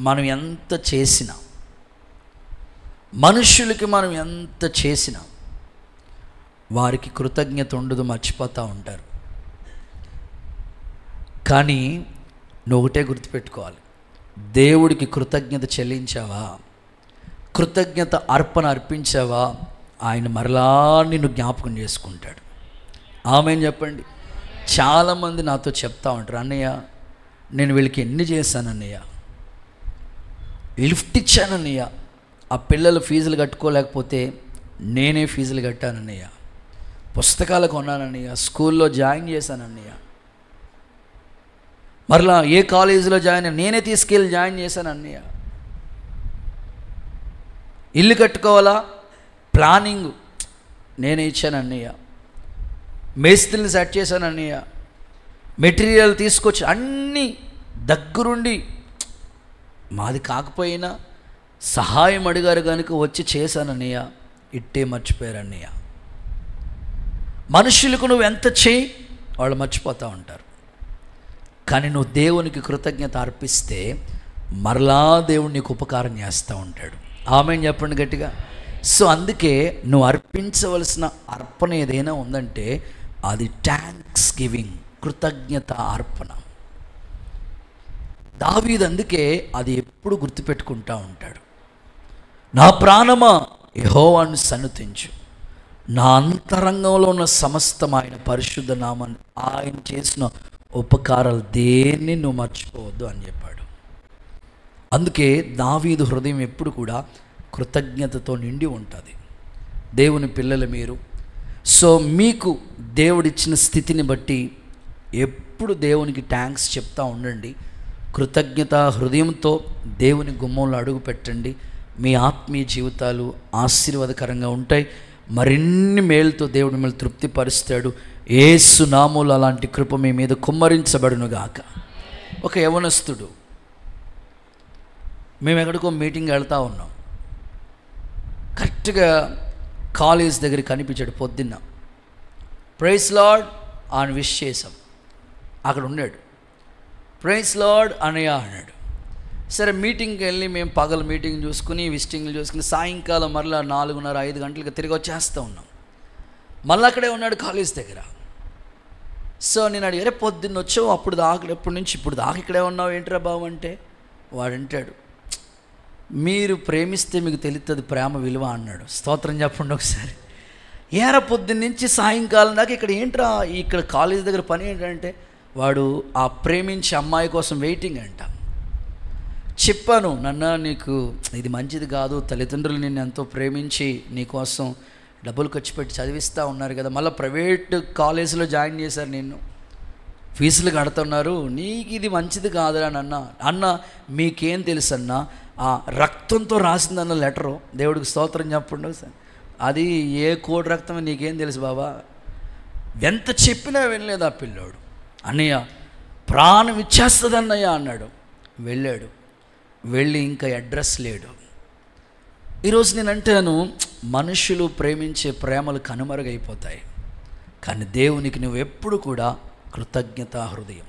మనం ఎంత చేసినా, మనుషులకి మనం ఎంత చేసినా వారికి కృతజ్ఞత ఉండదు, మర్చిపోతూ ఉంటారు. కానీ నువ్వు ఒకటే గుర్తుపెట్టుకోవాలి, దేవుడికి కృతజ్ఞత చెల్లించావా, కృతజ్ఞత అర్పణ అర్పించావా, ఆయన మరలా నిన్ను జ్ఞాపకం చేసుకుంటాడు. ఆమేన్ చెప్పండి. చాలామంది నాతో చెప్తా ఉంటారు, అన్నయ్య నేను వీళ్ళకి ఎన్ని చేశాను అన్నయ్య, లిఫ్ట్ ఇచ్చానన్నయ్య, ఆ పిల్లలు ఫీజులు కట్టుకోలేకపోతే నేనే ఫీజులు కట్టానన్నయ్య, పుస్తకాలు కొన్నానన్నయ్య, స్కూల్లో జాయిన్ చేశానన్నయ్య. మరలా ఏ కాలేజీలో జాయిన్ అయ్యా, నేనే తీసుకెళ్ళి జాయిన్ చేశాను అన్నయ్య. ఇల్లు కట్టుకోవాలా, ప్లానింగ్ నేనే ఇచ్చాను అన్నయ్య. మేస్త్రిని సెట్ చేశాను అన్నయ్య. మెటీరియల్ తీసుకొచ్చి అన్నీ దగ్గరుండి, మాది కాకపోయినా సహాయం అడిగారు కనుక వచ్చి చేశాను అన్నయ్య. ఇట్టే మర్చిపోయారు అన్నయ్య. మనుషులకు నువ్వు ఎంత చేయి వాళ్ళు మర్చిపోతూ ఉంటారు, కానీ నువ్వు దేవునికి కృతజ్ఞత అర్పిస్తే మరలా దేవుడు నీకు ఉపకారం చేస్తూ ఉంటాడు. ఆమేన్ చెప్పండి గట్టిగా. సో అందుకే నువ్వు అర్పించవలసిన అర్పణ ఏదైనా ఉందంటే అది థ్యాంక్స్ గివింగ్, కృతజ్ఞత అర్పణ. దావీదు అందుకే అది ఎప్పుడు గుర్తుపెట్టుకుంటూ ఉంటాడు. నా ప్రాణమా యెహోవాను సన్నుతించు, నా అంతరంగంలో ఉన్న సమస్తం ఆయన పరిశుద్ధ నామాన్ని, ఆయన చేసిన ఉపకారాలు దేన్ని నువ్వు మర్చిపోవద్దు అని చెప్పాడు. అందుకే దావీదు హృదయం ఎప్పుడు కూడా కృతజ్ఞతతో నిండి ఉంటుంది. దేవుని పిల్లలు మీరు, సో మీకు దేవుడిచ్చిన స్థితిని బట్టి ఎప్పుడు దేవునికి థ్యాంక్స్ చెప్తూ ఉండండి. కృతజ్ఞత హృదయంతో దేవుని గుమ్మంలో అడుగు పెట్టండి. మీ ఆత్మీయ జీవితాలు ఆశీర్వాదకరంగా ఉంటాయి. మరిన్ని మేలుతో దేవుడు మిమ్మల్ని తృప్తిపరుస్తాడు. యేసు నామములో అలాంటి కృప మీ మీద కుమ్మరించబడునుగాక. ఒక యవనస్తుడు, మేము ఎక్కడికో మీటింగ్ వెళ్తూ ఉన్నాం. కరెక్ట్గా కాలేజ్ దగ్గర కనిపించాడు పొద్దున్న. ప్రైజ్ లార్డ్ అని విష్ చేసాం. అక్కడ ఉన్నాడు. ప్రైజ్ లార్డ్ అనయ్య అన్నాడు. సరే మీటింగ్కి వెళ్ళి మేము పగల మీటింగ్ చూసుకుని విజిటింగ్లు చూసుకుని సాయంకాలం మరలా 4:30-5 గంటలకు తిరిగి వచ్చేస్తూ ఉన్నాం. మళ్ళీ అక్కడే ఉన్నాడు కాలేజ్ దగ్గర. సో నేను అడిగారే పొద్దున్న వచ్చావు, అప్పుడు దాకా ఎప్పటి నుంచి ఇప్పుడు దాకా ఇక్కడే ఉన్నావు ఏంట్రా బాబు అంటే, వాడంటాడు మీరు ప్రేమిస్తే మీకు తెలుస్తుంది ప్రేమ విలువ అన్నాడు. స్తోత్రం చెప్పండి ఒకసారి. ఏరా పొద్దున్న నుంచి సాయంకాలం దాకా ఇక్కడ ఏంట్రా, ఇక్కడ కాలేజ్ దగ్గర పని ఏంటంటే వాడు ఆ ప్రేమించే అమ్మాయి కోసం వెయిటింగ్ అంట. చెప్పాను, నాన్న నీకు ఇది మంచిది కాదు, తల్లిదండ్రులు నిన్ను ఎంతో ప్రేమించి నీకోసం డబ్బులు ఖర్చు పెట్టి చదివిస్తూ ఉన్నారు కదా, మళ్ళీ ప్రైవేట్ కాలేజీలో జాయిన్ చేశారు, నిన్ను ఫీజులు కడుతున్నారు, నీకు ఇది మంచిది కాదురా నాన్న. అన్న మీకేం తెలుసు అన్న, ఆ రక్తంతో రాసిందన్న లెటరు, దేవుడికి స్తోత్రం చెప్పండి సార్, అది ఏ కోడి రక్తమే నీకేం తెలుసు బాబా. ఎంత చెప్పినా వెళ్ళలేదు ఆ పిల్లోడు. అన్నయ్య ప్రాణం ఇచ్చేస్తుంది అన్నయ్య అన్నాడు. వెళ్ళాడు. వెళ్ళి ఇంకా అడ్రస్ లేడు. ఈరోజు నేను అంటాను, మనుషులు ప్రేమించే ప్రేమలు కనుమరుగైపోతాయి, కానీ దేవునికి నువ్వు ఎప్పుడు కూడా కృతజ్ఞత హృదయం,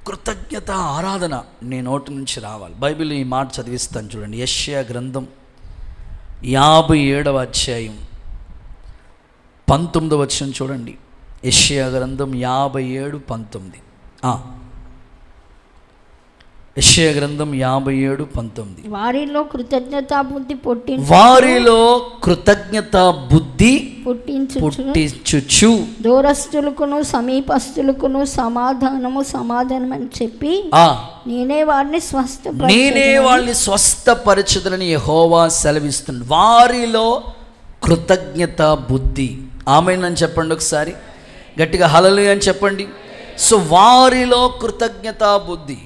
కృతజ్ఞత ఆరాధన నీ నోటి నుంచి రావాలి. బైబిల్ ఈ మాట చదివిస్తాను చూడండి. యెషయా గ్రంథం 57వ అధ్యాయం 19వ వచనం చూడండి. యెషయా గ్రంథం 57:19. యెషయా గ్రంథం 57:19. వారిలో కృతజ్ఞతా బుద్ధి పుట్టించుచు దూరస్తులకును సమీపస్తులకును సమాధానం అని చెప్పి నేనే వారిని స్వస్థపరచుదనని యెహోవా సెలవిస్తుంది. వారిలో కృతజ్ఞత బుద్ధి. ఆమేన్ అని చెప్పండి ఒకసారి గట్టిగా, హల్లెలూయా అని చెప్పండి. సో వారిలో కృతజ్ఞత బుద్ధి.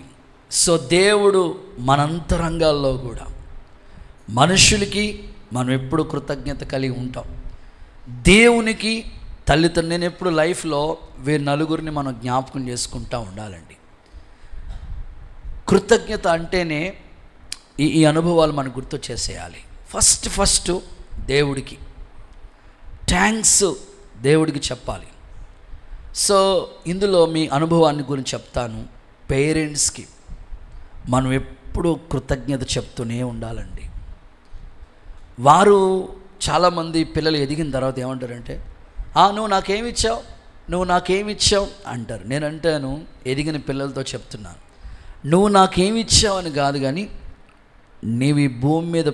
సో దేవుడు మనంతరంగాల్లో కూడా మనుషులకి మనం ఎప్పుడు కృతజ్ఞత కలిగి ఉంటాం. దేవునికి తల్లిదండ్రులు, నేను ఎప్పుడు లైఫ్లో వీరి నలుగురిని మనం జ్ఞాపకం చేసుకుంటూ ఉండాలండి. కృతజ్ఞత అంటేనే ఈ అనుభవాలు మనం గుర్తు చేసేయాలి. ఫస్ట్ దేవుడికి థ్యాంక్స్ దేవుడికి చెప్పాలి. సో ఇందులో మీ అనుభవాన్ని గురించి చెప్తాను. పేరెంట్స్కి మనం ఎప్పుడూ కృతజ్ఞత చెప్తూనే ఉండాలండి. వారు చాలామంది పిల్లలు ఎదిగిన తర్వాత ఏమంటారంటే, నువ్వు నాకేమిచ్చావు అంటారు. నేను అంటాను, ఎదిగిన పిల్లలతో చెప్తున్నాను, నువ్వు నాకేమిచ్చావు అని కాదు, కానీ నీవు ఈ భూమి మీద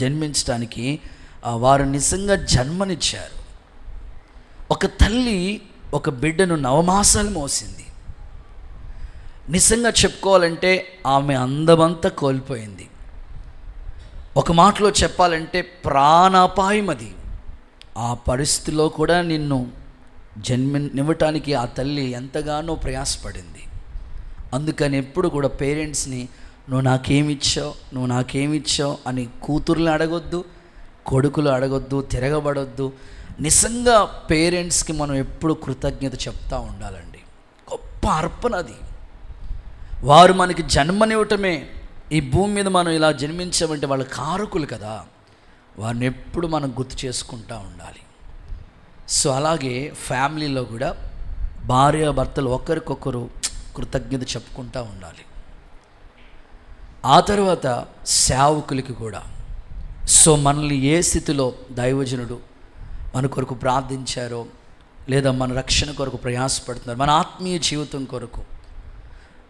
జన్మించడానికి వారు నిజంగా జన్మనిచ్చారు. ఒక తల్లి ఒక బిడ్డను 9 మాసాలు మోసింది. నిజంగా చెప్పుకోవాలంటే ఆమె అందమంతా కోల్పోయింది. ఒక మాటలో చెప్పాలంటే ప్రాణాపాయం అది. ఆ పరిస్థితిలో కూడా నిన్ను జన్మనివ్వటానికి ఆ తల్లి ఎంతగానో ప్రయాసపడింది. అందుకని ఎప్పుడు కూడా పేరెంట్స్ని నువ్వు నాకేమిచ్చావు అని కూతుర్లు అడగొద్దు, కొడుకులు అడగొద్దు, తిరగబడొద్దు. నిజంగా పేరెంట్స్కి మనం ఎప్పుడు కృతజ్ఞత చెప్తూ ఉండాలండి. గొప్ప అర్పణ అది. వారు మనకి జన్మనివ్వటమే, ఈ భూమి మీద మనం ఇలా జన్మించామంటే వాళ్ళ కారకులు కదా, వారిని ఎప్పుడు మనం గుర్తు చేసుకుంటూ ఉండాలి. సో అలాగే ఫ్యామిలీలో కూడా భార్యాభర్తలు ఒకరికొకరు కృతజ్ఞత చెప్పుకుంటూ ఉండాలి. ఆ తర్వాత సేవకులకి కూడా. సో మనల్ని ఏ స్థితిలో దైవజనుడు మన కొరకు ప్రార్థించారో, లేదా మన రక్షణ కొరకు ప్రయాసపడుతున్నారు, మన ఆత్మీయ జీవితం కొరకు,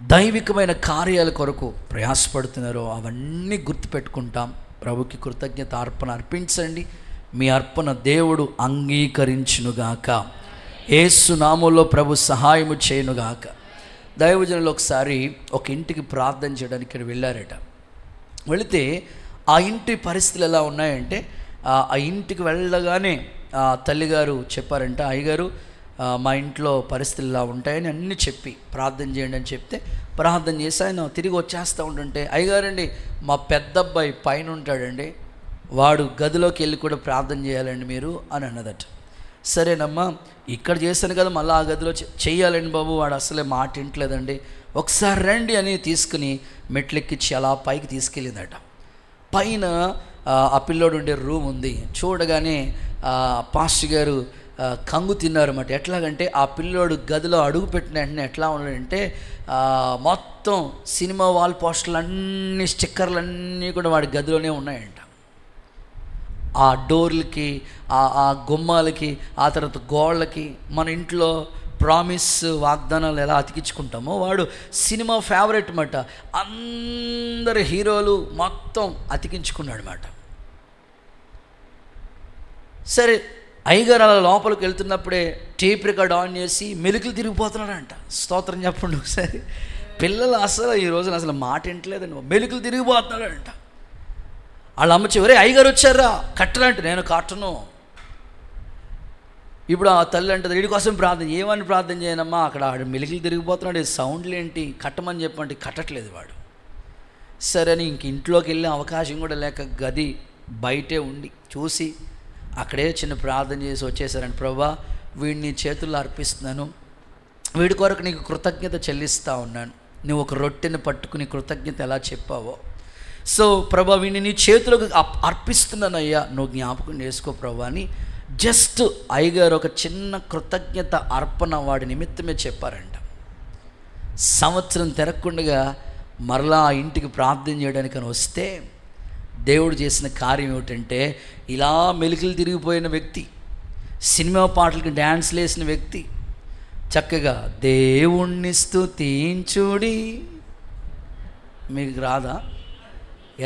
దైవికమైన కార్యాల కొరకు ప్రయాసపడుతున్నారో అవన్నీ గుర్తుపెట్టుకుంటాం. ప్రభుకి కృతజ్ఞత అర్పణ అర్పించండి. మీ అర్పణ దేవుడు అంగీకరించునుగాక. యేసు నామములో ప్రభు సహాయము చేయునుగాక. దైవజనులు ఒకసారి ఒక ఇంటికి ప్రార్థన చేయడానికి ఇక్కడ వెళ్ళారట. వెళితే ఆ ఇంటి పరిస్థితులు ఎలా ఉన్నాయంటే, ఆ ఇంటికి వెళ్ళగానే తల్లిగారు చెప్పారంట, అయ్యగారు మా ఇంట్లో పరిస్థితులు ఇలా ఉంటాయని అన్నీ చెప్పి ప్రార్థన చేయండి అని చెప్తే ప్రార్థన చేసి ఆయన తిరిగి వచ్చేస్తూ ఉంటుంటే, అయ్యగారండి మా పెద్ద అబ్బాయి పైన ఉంటాడండి, వాడు గదిలోకి వెళ్ళి కూడా ప్రార్థన చేయాలండి మీరు అని అన్నదట. సరేనమ్మా, ఇక్కడ చేశాను కదా, మళ్ళీ ఆ గదిలో చెయ్యాలండి బాబు, వాడు అసలే మాట వింటలేదండి, ఒకసారి రండి అని తీసుకుని మెట్లెక్కించి అలా పైకి తీసుకెళ్ళిందట. పైన ఆ పిల్లోడు ఉండే రూమ్ ఉంది. చూడగానే పాస్టర్ గారు కంగు తిన్నారన్నమాట. ఎట్లాగంటే ఆ పిల్లోడు గదిలో అడుగు పెట్టిన వెంటనే ఎట్లా ఉన్నాడంటే, మొత్తం సినిమా వాల్ పోస్టర్లు అన్నీ, స్టిక్కర్లన్నీ కూడా వాడి గదిలోనే ఉన్నాయంట. ఆ డోర్లకి, ఆ గుమ్మాలకి, ఆ తర్వాత గోళ్ళకి మన ఇంట్లో ప్రామిస్ వాగ్దానాలు ఎలా అతికించుకుంటామో వాడు సినిమా ఫేవరెట్ అన్నమాట. అందరు హీరోలు మొత్తం అతికించుకున్నాడు అన్నమాట. సరే, అయ్యగారు అలా లోపలికి వెళ్తున్నప్పుడే టేప్ రికార్డ్ ఆన్ చేసి మెలుకులు తిరిగిపోతున్నాడంట. స్తోత్రం చెప్పండి ఒకసారి. పిల్లలు అసలు ఈ రోజున అసలు మాట వింటలేదండి, మెలుకులు తిరిగిపోతున్నాడంట. వాళ్ళ అమ్మ చివరే అయ్యగారు వచ్చారా కట్టరా అంటే, నేను కట్టను. ఇప్పుడు ఆ తల్లి అంటుంది, వీడి కోసం ప్రార్థన, ఏమని ప్రార్థన చేయనమ్మా, అక్కడ ఆడు మెలుకులు తిరిగిపోతున్నాడు, సౌండ్లు ఏంటి, కట్టమని చెప్పంటే కట్టట్లేదు వాడు. సరే అని ఇంక ఇంట్లోకి వెళ్ళే అవకాశం కూడా లేక గది బయటే ఉండి చూసి అక్కడే చిన్న ప్రార్థన చేసి వచ్చేసారండి. ప్రభా, వీడిని చేతుల్లో అర్పిస్తున్నాను, వీడి కొరకు నీకు కృతజ్ఞత చెల్లిస్తూ ఉన్నాను. నువ్వు ఒక రొట్టెని పట్టుకుని కృతజ్ఞత ఎలా చెప్పావో, సో ప్రభా వీడిని నీ చేతులకు అర్పిస్తున్నానయ్యా, నువ్వు జ్ఞాపకం చేసుకో ప్రభా అని జస్ట్ అయ్యగారు ఒక చిన్న కృతజ్ఞత అర్పణ వాడి నిమిత్తమే చెప్పారంట. సంవత్సరం తిరగకుండా మరలా ఆ ఇంటికి ప్రార్థన చేయడానికని వస్తే దేవుడు చేసిన కార్యం ఏమిటంటే, ఇలా మెలికలు తిరిగిపోయిన వ్యక్తి, సినిమా పాటలకి డ్యాన్స్లు వేసిన వ్యక్తి చక్కగా దేవుణ్ణి స్తుతించుడి. మీకు రాదా?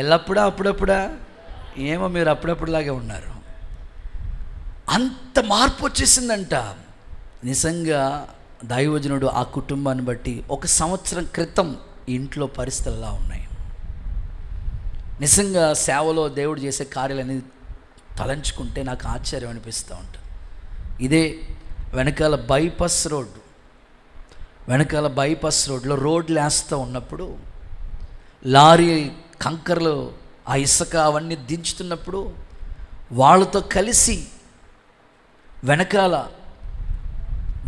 ఎల్లప్పుడా అప్పుడప్పుడా? ఏమో మీరు అప్పుడప్పుడులాగే ఉన్నారు. అంత మార్పు వచ్చేసిందంట. నిజంగా దైవజనుడు ఆ కుటుంబాన్ని బట్టి ఒక సంవత్సరం క్రితం ఇంట్లో పరిస్థితులు ఎలా ఉన్నాయి. నిజంగా సేవలో దేవుడు చేసే కార్యాలని తలంచుకుంటే నాకు ఆశ్చర్యం అనిపిస్తూ ఉంటుంది. ఇదే వెనకాల బైపాస్ రోడ్లో రోడ్లు వేస్తూ ఉన్నప్పుడు, లారీ కంకర్లు ఆ ఇసుక అవన్నీ దించుతున్నప్పుడు వాళ్ళతో కలిసి వెనకాల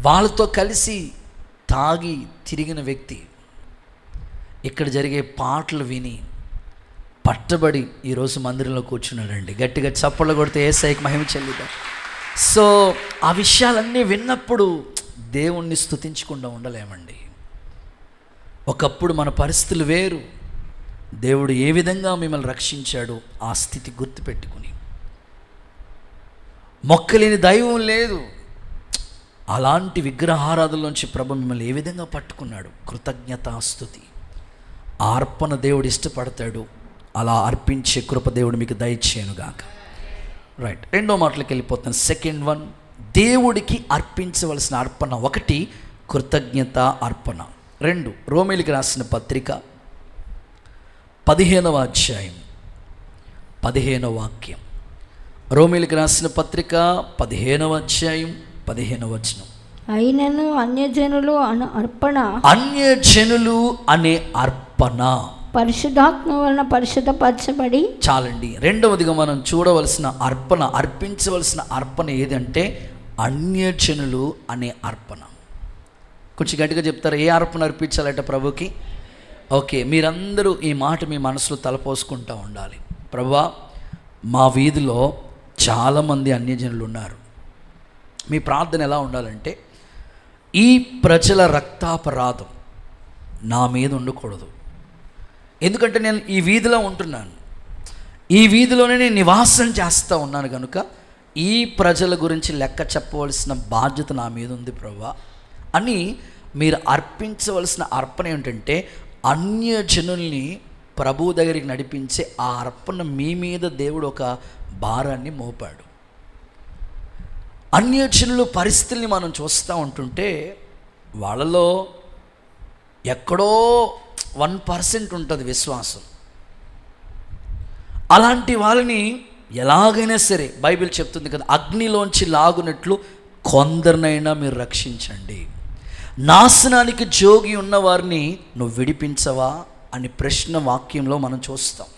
వాళ్ళతో కలిసి తాగి తిరిగిన వ్యక్తి ఇక్కడ జరిగే పాటలు విని పట్టబడి ఈరోజు మందిరంలో కూర్చున్నాడండి. గట్టిగా చప్పట్లు కొడితే యేసయ్యకి మహిమ చెల్లిద్దాం. సో ఆ విషయాలన్నీ విన్నప్పుడు దేవుణ్ణి స్తుతించకుండా ఉండలేమండి. ఒకప్పుడు మన పరిస్థితులు వేరు, దేవుడు ఏ విధంగా మిమ్మల్ని రక్షించాడో ఆ స్థితి గుర్తుపెట్టుకుని, మొక్కలేని దైవం లేదు, అలాంటి విగ్రహారాధనలోంచి ప్రభు మిమ్మల్ని ఏ విధంగా పట్టుకున్నాడు, కృతజ్ఞతాస్తుతి అర్పణ దేవుడు ఇష్టపడతాడు. అలా అర్పించే కృప దేవుడు మీకు దయచేయనుగాక. రైట్, రెండో మాటలకు వెళ్ళిపోతాను. సెకండ్ వన్, దేవుడికి అర్పించవలసిన అర్పణ. ఒకటి కృతజ్ఞత అర్పణ. 2 రోమీయులకు రాసిన పత్రిక 15వ అధ్యాయం 15వ వాక్యం. రోమీయులకు రాసిన పత్రిక 15వ అధ్యాయం 15వ వచనం. అయినను అన్యజనులు అర్పణ, అన్యజనులు అనే అర్పణ పరిశుద్ధాత్మ వలన పరిశుద్ధపరచబడి. చాలండి. రెండవదిగా మనం చూడవలసిన అర్పణ, అర్పించవలసిన అర్పణ ఏదంటే అన్యజనులు అనే అర్పణ. కొంచెం గట్టిగా చెప్తారు, ఏ అర్పణ అర్పించాలంటే ప్రభుకి? ఓకే, మీరందరూ ఈ మాట మీ మనసులో తలపోసుకుంటూ ఉండాలి. ప్రభువా, మా వీధిలో చాలామంది అన్యజనులు ఉన్నారు. మీ ప్రార్థన ఎలా ఉండాలంటే, ఈ ప్రజల రక్తాపరాధం నా మీద ఉండకూడదు. ఎందుకంటే నేను ఈ వీధిలో ఉంటున్నాను, ఈ వీధిలోనే నేను నివాసం చేస్తూ ఉన్నాను కనుక ఈ ప్రజల గురించి లెక్క చెప్పవలసిన బాధ్యత నా మీద ఉంది ప్రభువా అని మీరు అర్పించవలసిన అర్పణ ఏంటంటే, అన్యజనుల్ని ప్రభు దగ్గరికి నడిపించే ఆ అర్పణ మీ మీద దేవుడు ఒక భారాన్ని మోపాడు. అన్యజనుల పరిస్థితుల్ని మనం చూస్తూ ఉంటుంటే వాళ్ళలో ఎక్కడో 1% ఉంటుంది విశ్వాసం. అలాంటి వాళ్ళని ఎలాగైనా సరే బైబిల్ చెప్తుంది కదా, అగ్నిలోంచి లాగునట్లు కొందరినైనా మీరు రక్షించండి. నాశనానికి జోగి ఉన్న వారిని నువ్వు విడిపించవా అని ప్రశ్న వాక్యంలో మనం చూస్తాం.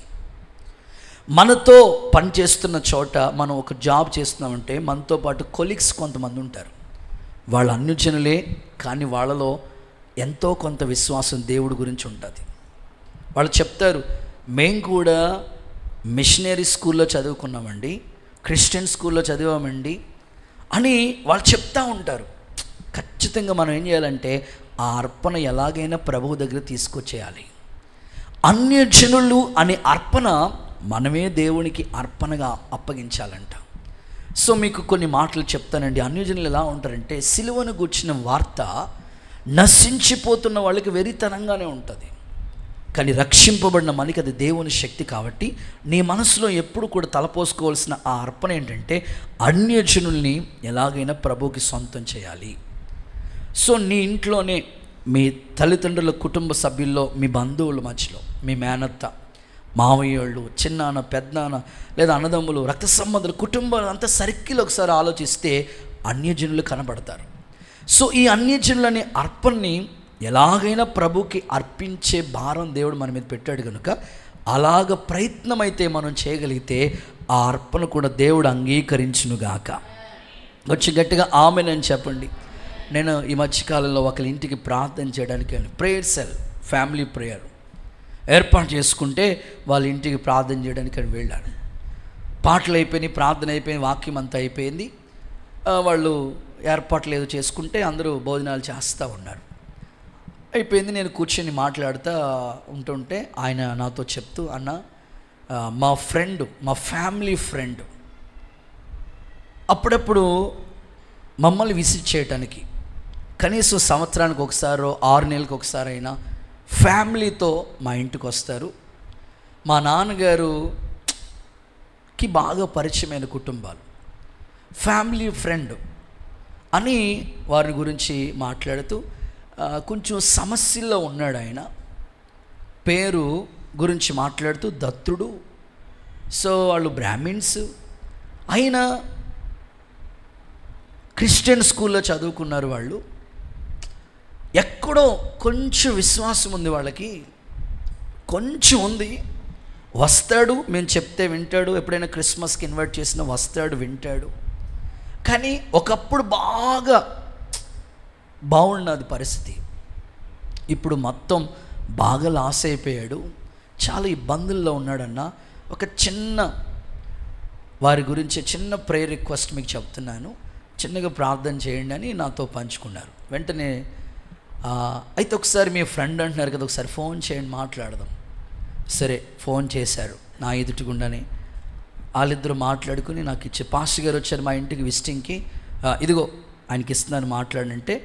మనతో పనిచేస్తున్న చోట మనం ఒక జాబ్ చేస్తున్నామంటే మనతో పాటు కొలీగ్స్ కొంతమంది ఉంటారు. వాళ్ళు అన్యజనులే, కానీ వాళ్ళలో ఎంతో కొంత విశ్వాసం దేవుడి గురించి ఉంటుంది. వాళ్ళు చెప్తారు, మేము కూడా మిషనరీ స్కూల్లో చదువుకున్నామండి, క్రిస్టియన్ స్కూల్లో చదివామండి అని వాళ్ళు చెప్తూ ఉంటారు. ఖచ్చితంగా మనం ఏం చేయాలంటే ఆ అర్పణ ఎలాగైనా ప్రభువు దగ్గర తీసుకొచ్చేయాలి. అన్యజనులు అనే అర్పణ మనమే దేవునికి అర్పణగా అప్పగించాలంట. సో మీకు కొన్ని మాటలు చెప్తానండి. అన్యజనులు ఎలా ఉంటారంటే, సిలువను గూర్చిన వార్త నశించిపోతున్న వాళ్ళకి వెరితనంగానే ఉంటుంది, కానీ రక్షింపబడిన మనకి అది దేవుని శక్తి. కాబట్టి నీ మనసులో ఎప్పుడు కూడా తలపోసుకోవాల్సిన ఆ అర్పణ ఏంటంటే, అన్యజనుల్ని ఎలాగైనా ప్రభువుకి సొంతం చేయాలి. సో నీ ఇంట్లోనే మీ తల్లిదండ్రుల కుటుంబ సభ్యుల్లో, మీ బంధువుల మధ్యలో, మీ మేనత్త, మావయ్యోళ్ళు, చిన్నాన్న, పెద్దనాన్న, లేదా అన్నదమ్ములు, రక్త సంబంధాలు, కుటుంబాలు అంతా సర్కిల్ ఒకసారి ఆలోచిస్తే అన్యజనులు కనబడతారు. సో ఈ అన్యజనులని అర్పణని ఎలాగైనా ప్రభుకి అర్పించే భారం దేవుడు మన మీద పెట్టాడు కనుక అలాగ ప్రయత్నమైతే మనం చేయగలిగితే ఆ అర్పణ కూడా దేవుడు అంగీకరించునుగాక. వచ్చి గట్టిగా ఆమెనని చెప్పండి. నేను ఈ మధ్యకాలంలో ఒకరి ఇంటికి ప్రార్థన చేయడానికి ప్రేయర్ సెల్, ఫ్యామిలీ ప్రేయర్ ఏర్పాటు చేసుకుంటే వాళ్ళ ఇంటికి ప్రార్థన చేయడానికి అని వెళ్ళాను. పాటలు అయిపోయినాయి, ప్రార్థన అయిపోయింది, వాక్యం అంతా అయిపోయింది. వాళ్ళు ఏర్పాట్లు ఏదో చేసుకుంటే అందరూ భోజనాలు చేస్తూ ఉన్నారు. అయిపోయింది, నేను కూర్చొని మాట్లాడుతూ ఉంటుంటే ఆయన నాతో చెప్తూ, అన్న మా ఫ్రెండ్, మా ఫ్యామిలీ ఫ్రెండ్ అప్పుడప్పుడు మమ్మల్ని విజిట్ చేయటానికి కనీసం సంవత్సరానికి ఒకసారో 6 నెలలకు ఒకసారి అయినా ఫ్యామిలీతో మా ఇంటికి వస్తారు. మా నాన్నగారుకి బాగా పరిచయమైన కుటుంబాలు, ఫ్యామిలీ ఫ్రెండ్ అని వారి గురించి మాట్లాడుతూ కొంచెం సమస్యల్లో ఉన్నాడు. ఆయన పేరు గురించి మాట్లాడుతూ దత్తుడు. సో వాళ్ళు బ్రాహ్మిన్స్ అయినా క్రిస్టియన్ స్కూల్లో చదువుకున్నారు. వాళ్ళు ఎక్కడో కొంచెం విశ్వాసం ఉంది వాళ్ళకి, కొంచెం ఉంది. వస్తాడు, మేము చెప్తే వింటాడు, ఎప్పుడైనా క్రిస్మస్కి ఇన్వైట్ చేసినా వస్తాడు, వింటాడు. కానీ ఒకప్పుడు బాగున్నది పరిస్థితి, ఇప్పుడు మొత్తం బాగా లాస్ అయిపోయాడు, చాలా ఇబ్బందుల్లో ఉన్నాడన్న. ఒక చిన్న వారి గురించి చిన్న ప్రేయర్ రిక్వెస్ట్ మీకు చెప్తున్నాను, చిన్నగా ప్రార్థన చేయండి అని నాతో పంచుకున్నారు. వెంటనే అయితే ఒకసారి మీ ఫ్రెండ్ అంటున్నారు కదా, ఒకసారి ఫోన్ చేయండి మాట్లాడదాం. సరే ఫోన్ చేశారు నా ఎదుటిగుండానే. వాళ్ళిద్దరూ మాట్లాడుకుని నాకు ఇచ్చే, పాస్టర్ గారు వచ్చారు మా ఇంటికి విజిటింగ్కి, ఇదిగో ఆయనకి ఇస్తున్నాను మాట్లాడంటే,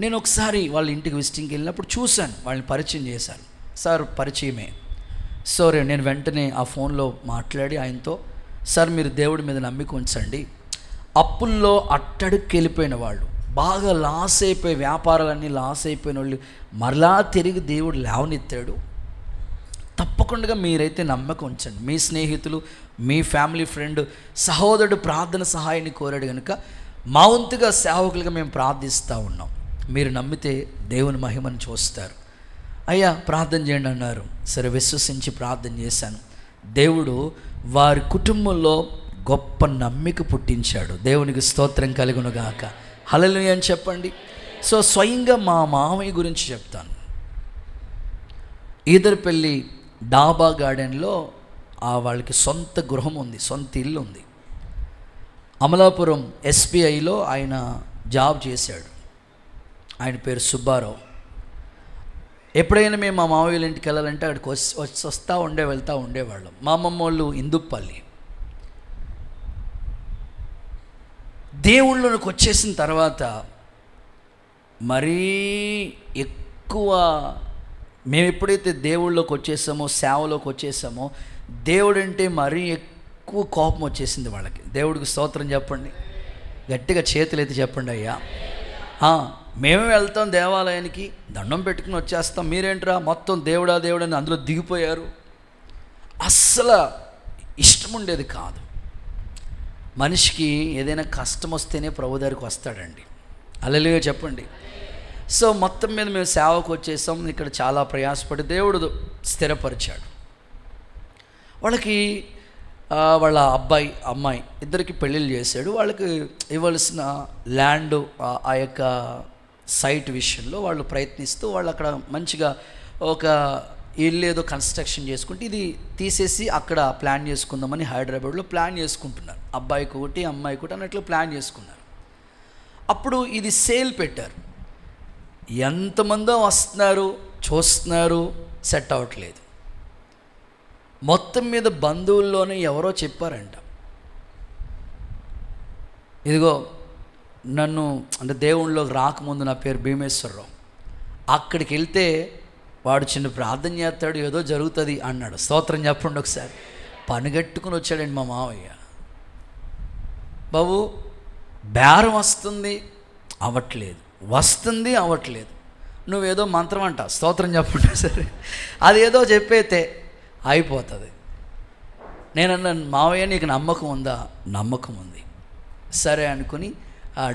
నేను ఒకసారి వాళ్ళ ఇంటికి విజిటింగ్కి వెళ్ళినప్పుడు చూశాను, వాళ్ళని పరిచయం చేశాను. సార్ పరిచయమే. సరే నేను వెంటనే ఆ ఫోన్లో మాట్లాడి ఆయనతో, సార్ మీరు దేవుడి మీద నమ్మిక ఉంచండి, అప్పుల్లో అట్టడుక్కి వెళ్ళిపోయిన వాళ్ళు, బాగా లాస్ అయిపోయి, వ్యాపారాలన్నీ లాస్ అయిపోయిన వాళ్ళు మరలా తిరిగి దేవుడు లేవనెత్తాడు, తప్పకుండా మీరైతే నమ్మకం ఉంచండి. మీ స్నేహితులు, మీ ఫ్యామిలీ ఫ్రెండ్, సహోదరుడు ప్రార్థన సహాయాన్ని కోరాడు కనుక మా వంతుగా సేవకులుగా మేము ప్రార్థిస్తూ ఉన్నాం. మీరు నమ్మితే దేవుని మహిమను చూస్తారు. అయ్యా ప్రార్థన చేయండి అన్నారు. సరే విశ్వసించి ప్రార్థన చేశాను. దేవుడు వారి కుటుంబంలో గొప్ప నమ్మిక పుట్టించాడు. దేవునికి స్తోత్రం కలుగునుగాక. హల్లెలూయా అని చెప్పండి. సో స్వయంగా మా మామయ్య గురించి చెప్తాను. ఈదరపల్లి డాబా గార్డెన్లో వాళ్ళకి సొంత గృహం ఉంది, సొంత ఇల్లు ఉంది. అమలాపురం SBIలో ఆయన జాబ్ చేశాడు. ఆయన పేరు సుబ్బారావు. ఎప్పుడైనా మేము మా మామయ్య ఇంటికి వెళ్ళాలంటే అక్కడికి వస్తూ వెళ్తూ ఉండేవాళ్ళం. మా అమ్మమ్మ వాళ్ళు ఇందుప్పల్లి. దేవుళ్ళకి వచ్చేసిన తర్వాత మరీ ఎక్కువ మేము ఎప్పుడైతే దేవుళ్ళలోకి వచ్చేసామో, సేవలోకి వచ్చేసామో, దేవుడంటే మరీ ఎక్కువ కోపం వచ్చేసింది వాళ్ళకి. దేవుడికి స్తోత్రం చెప్పండి, గట్టిగా చేతులు ఎత్తి చెప్పండి అయ్యా. మేమే వెళ్తాం దేవాలయానికి, దండం పెట్టుకుని వచ్చేస్తాం, మీరేంట్రా మొత్తం దేవుడా దేవుడని అందులో దిగిపోయారు. అస్సలు ఇష్టం ఉండేది కాదు. మనిషికి ఏదైనా కష్టం వస్తేనే ప్రభు దగ్గరికి వస్తాడండి. హల్లెలూయా చెప్పండి. సో మొత్తం మీద మేము సేవకు వచ్చేసాం. ఇక్కడ చాలా ప్రయాసపడి దేవుడు స్థిరపరిచాడు. వాళ్ళకి వాళ్ళ అబ్బాయి అమ్మాయి ఇద్దరికి పెళ్ళిళ్ళు చేశాడు. వాళ్ళకి ఇవ్వాల్సిన ల్యాండ్ ఆ యొక్క సైట్ విషయంలో వాళ్ళు ప్రయత్నిస్తూ వాళ్ళు అక్కడ మంచిగా ఒక ఇల్లు ఏదో కన్స్ట్రక్షన్ చేసుకుంటే ఇది తీసేసి అక్కడ ప్లాన్ చేసుకుందామని హైదరాబాద్లో ప్లాన్ చేసుకుంటున్నారు. అబ్బాయికి ఒకటి అమ్మాయికి ఒకటి అన్నట్లు ప్లాన్ చేసుకున్నారు. అప్పుడు ఇది సేల్ పెట్టారు. ఎంతమందో వస్తున్నారు, చూస్తున్నారు, సెట్ అవ్వట్లేదు. మొత్తం మీద బంధువుల్లోనే ఎవరో చెప్పారంట, ఇదిగో నన్ను అంటే దేవుళ్ళలోకి రాకముందు నా పేరు భీమేశ్వరరావు, అక్కడికి వెళ్తే వాడు చిన్న ప్రార్థన చేస్తాడు, ఏదో జరుగుతుంది అన్నాడు. స్తోత్రం చెప్పండి ఒకసారి. పనిగట్టుకుని వచ్చాడండి మా మావయ్య. బాబు బేరం వస్తుంది అవ్వట్లేదు, వస్తుంది అవ్వట్లేదు, నువ్వేదో మంత్రం అంట, స్తోత్రం చెప్పండి సరే, అదేదో చెప్పైతే అయిపోతుంది. నేనన్నాను, మావయ్య నీకు నమ్మకం ఉందా? నమ్మకం ఉంది. సరే అనుకుని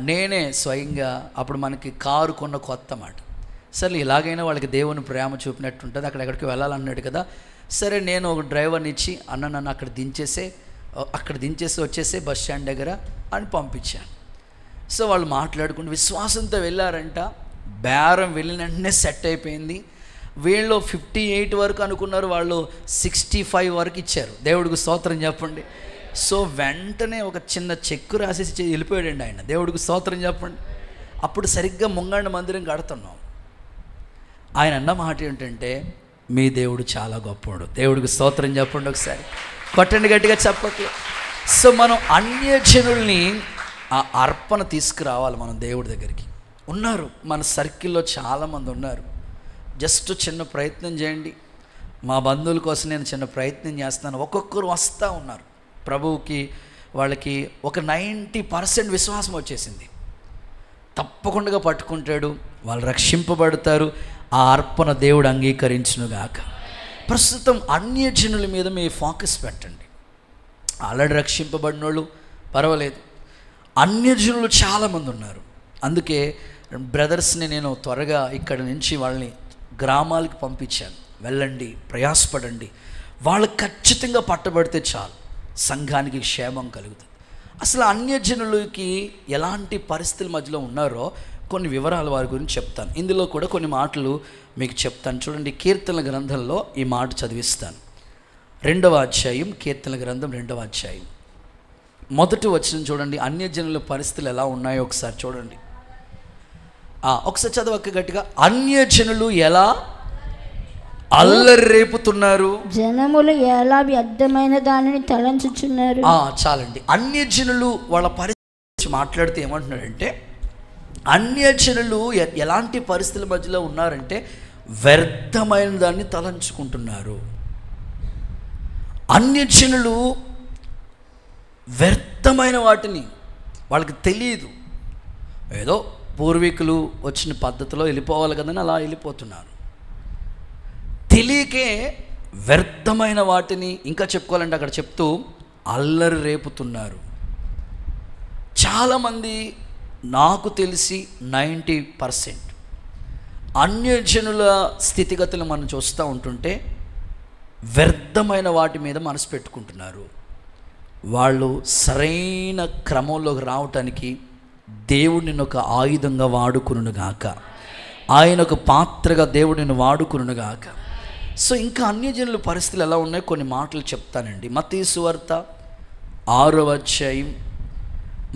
నేనే స్వయంగా, అప్పుడు మనకి కారు కొన్న కొత్త మాట, సరే ఇలాగైనా వాళ్ళకి దేవుని ప్రేమ చూపినట్టుంటుంది, అక్కడెక్కడికి వెళ్ళాలన్నాడు కదా. సరే నేను ఒక డ్రైవర్ని ఇచ్చి అన్న నన్ను అక్కడ దించేసి వచ్చేసే బస్ స్టాండ్ దగ్గర అని పంపించాను. సో వాళ్ళు మాట్లాడుకుంటూ విశ్వాసంతో వెళ్ళారంట. బేరం వెళ్ళిన వెంటనే సెట్ అయిపోయింది. వీళ్ళు 58 వరకు అనుకున్నారు, వాళ్ళు 65 వరకు ఇచ్చారు. దేవుడికి స్తోత్రం చెప్పండి. సో వెంటనే ఒక చిన్న చెక్కు రాసేసి వెళ్ళిపోయాడండి ఆయన. దేవుడికి స్తోత్రం చెప్పండి. అప్పుడు సరిగ్గా ముంగండ మందిరం కడుతున్నాం. ఆయన అన్న మాట ఏంటంటే, మీ దేవుడు చాలా గొప్పవాడు. దేవుడికి స్తోత్రం చెప్పండి ఒకసారి, కొట్టండి గట్టిగా చెప్పట్లు. సో మనం అన్యజనుల్ని ఆ అర్పణ తీసుకురావాలి మనం దేవుడి దగ్గరికి. ఉన్నారు మన సర్కిల్లో చాలామంది ఉన్నారు. జస్ట్ చిన్న ప్రయత్నం చేయండి. మా బంధువుల కోసం నేను చిన్న ప్రయత్నం చేస్తున్నాను. ఒక్కొక్కరు వస్తూ ఉన్నారు ప్రభువుకి. వాళ్ళకి ఒక 90% విశ్వాసం వచ్చేసింది. తప్పకుండా పట్టుకుంటాడు, వాళ్ళు రక్షింపబడతారు. ఆ అర్పణ దేవుడు అంగీకరించునుగాక. ప్రస్తుతం అన్యజనుల మీద మీ ఫోకస్ పెట్టండి. ఆల్రెడీ రక్షింపబడిన వాళ్ళు పర్వాలేదు, అన్యజనులు చాలామంది ఉన్నారు. అందుకే బ్రదర్స్ని నేను త్వరగా ఇక్కడ నుంచి వాళ్ళని గ్రామాలకు పంపించాను. వెళ్ళండి, ప్రయాసపడండి, వాళ్ళు ఖచ్చితంగా పట్టబడితే చాలు, సంఘానికి క్షేమం కలుగుతుంది. అసలు అన్యజనులకి ఎలాంటి పరిస్థితుల మధ్యలో ఉన్నారో కొన్ని వివరాలు వారి గురించి చెప్తాను. ఇందులో కూడా కొన్ని మాటలు మీకు చెప్తాను. చూడండి, కీర్తనల గ్రంథంలో ఈ మాట చదివిస్తాను. 2వ అధ్యాయం, కీర్తనల గ్రంథం 2వ అధ్యాయం మొదటి వచనం చూడండి. అన్యజనుల పరిస్థితులు ఎలా ఉన్నాయో ఒకసారి చూడండి. ఒకసారి చదవక గట్టిగా. అన్యజనులు ఎలా అల్లరి రేపుతున్నారు, జనములు ఎలా వ్యర్థమైన దానిని తలంచుచున్నారు. చాలండి. అన్యజనులు వాళ్ళ పరిస్థితి మాట్లాడితే ఏమంటున్నారంటే, అన్యజనులు ఎలాంటి పరిస్థితుల మధ్యలో ఉన్నారంటే వ్యర్థమైన దాన్ని తలంచుకుంటున్నారు. అన్యజనులు వ్యర్థమైన వాటిని, వాళ్ళకి తెలియదు, ఏదో పూర్వీకులు వచ్చిన పద్ధతిలో వెళ్ళిపోవాలి కదని అలా వెళ్ళిపోతున్నారు. తెలియకే వ్యర్థమైన వాటిని, ఇంకా చెప్పుకోవాలంటే అక్కడ చెప్తూ అల్లరి రేపుతున్నారు. చాలామంది నాకు తెలిసి 90% అన్యజనుల స్థితిగతులు మనం చూస్తూ ఉంటుంటే వ్యర్థమైన వాటి మీద మనసు పెట్టుకుంటున్నారు. వాళ్ళు సరైన క్రమంలోకి రావటానికి దేవుడిని ఒక ఆయుధంగా వాడుకునుగాక, ఆయన ఒక పాత్రగా దేవుడిని వాడుకునుగాక. సో ఇంకా అన్యజనుల పరిస్థితులు ఎలా ఉన్నాయో కొన్ని మాటలు చెప్తానండి. మత్తయి సువార్త 6వ అధ్యాయం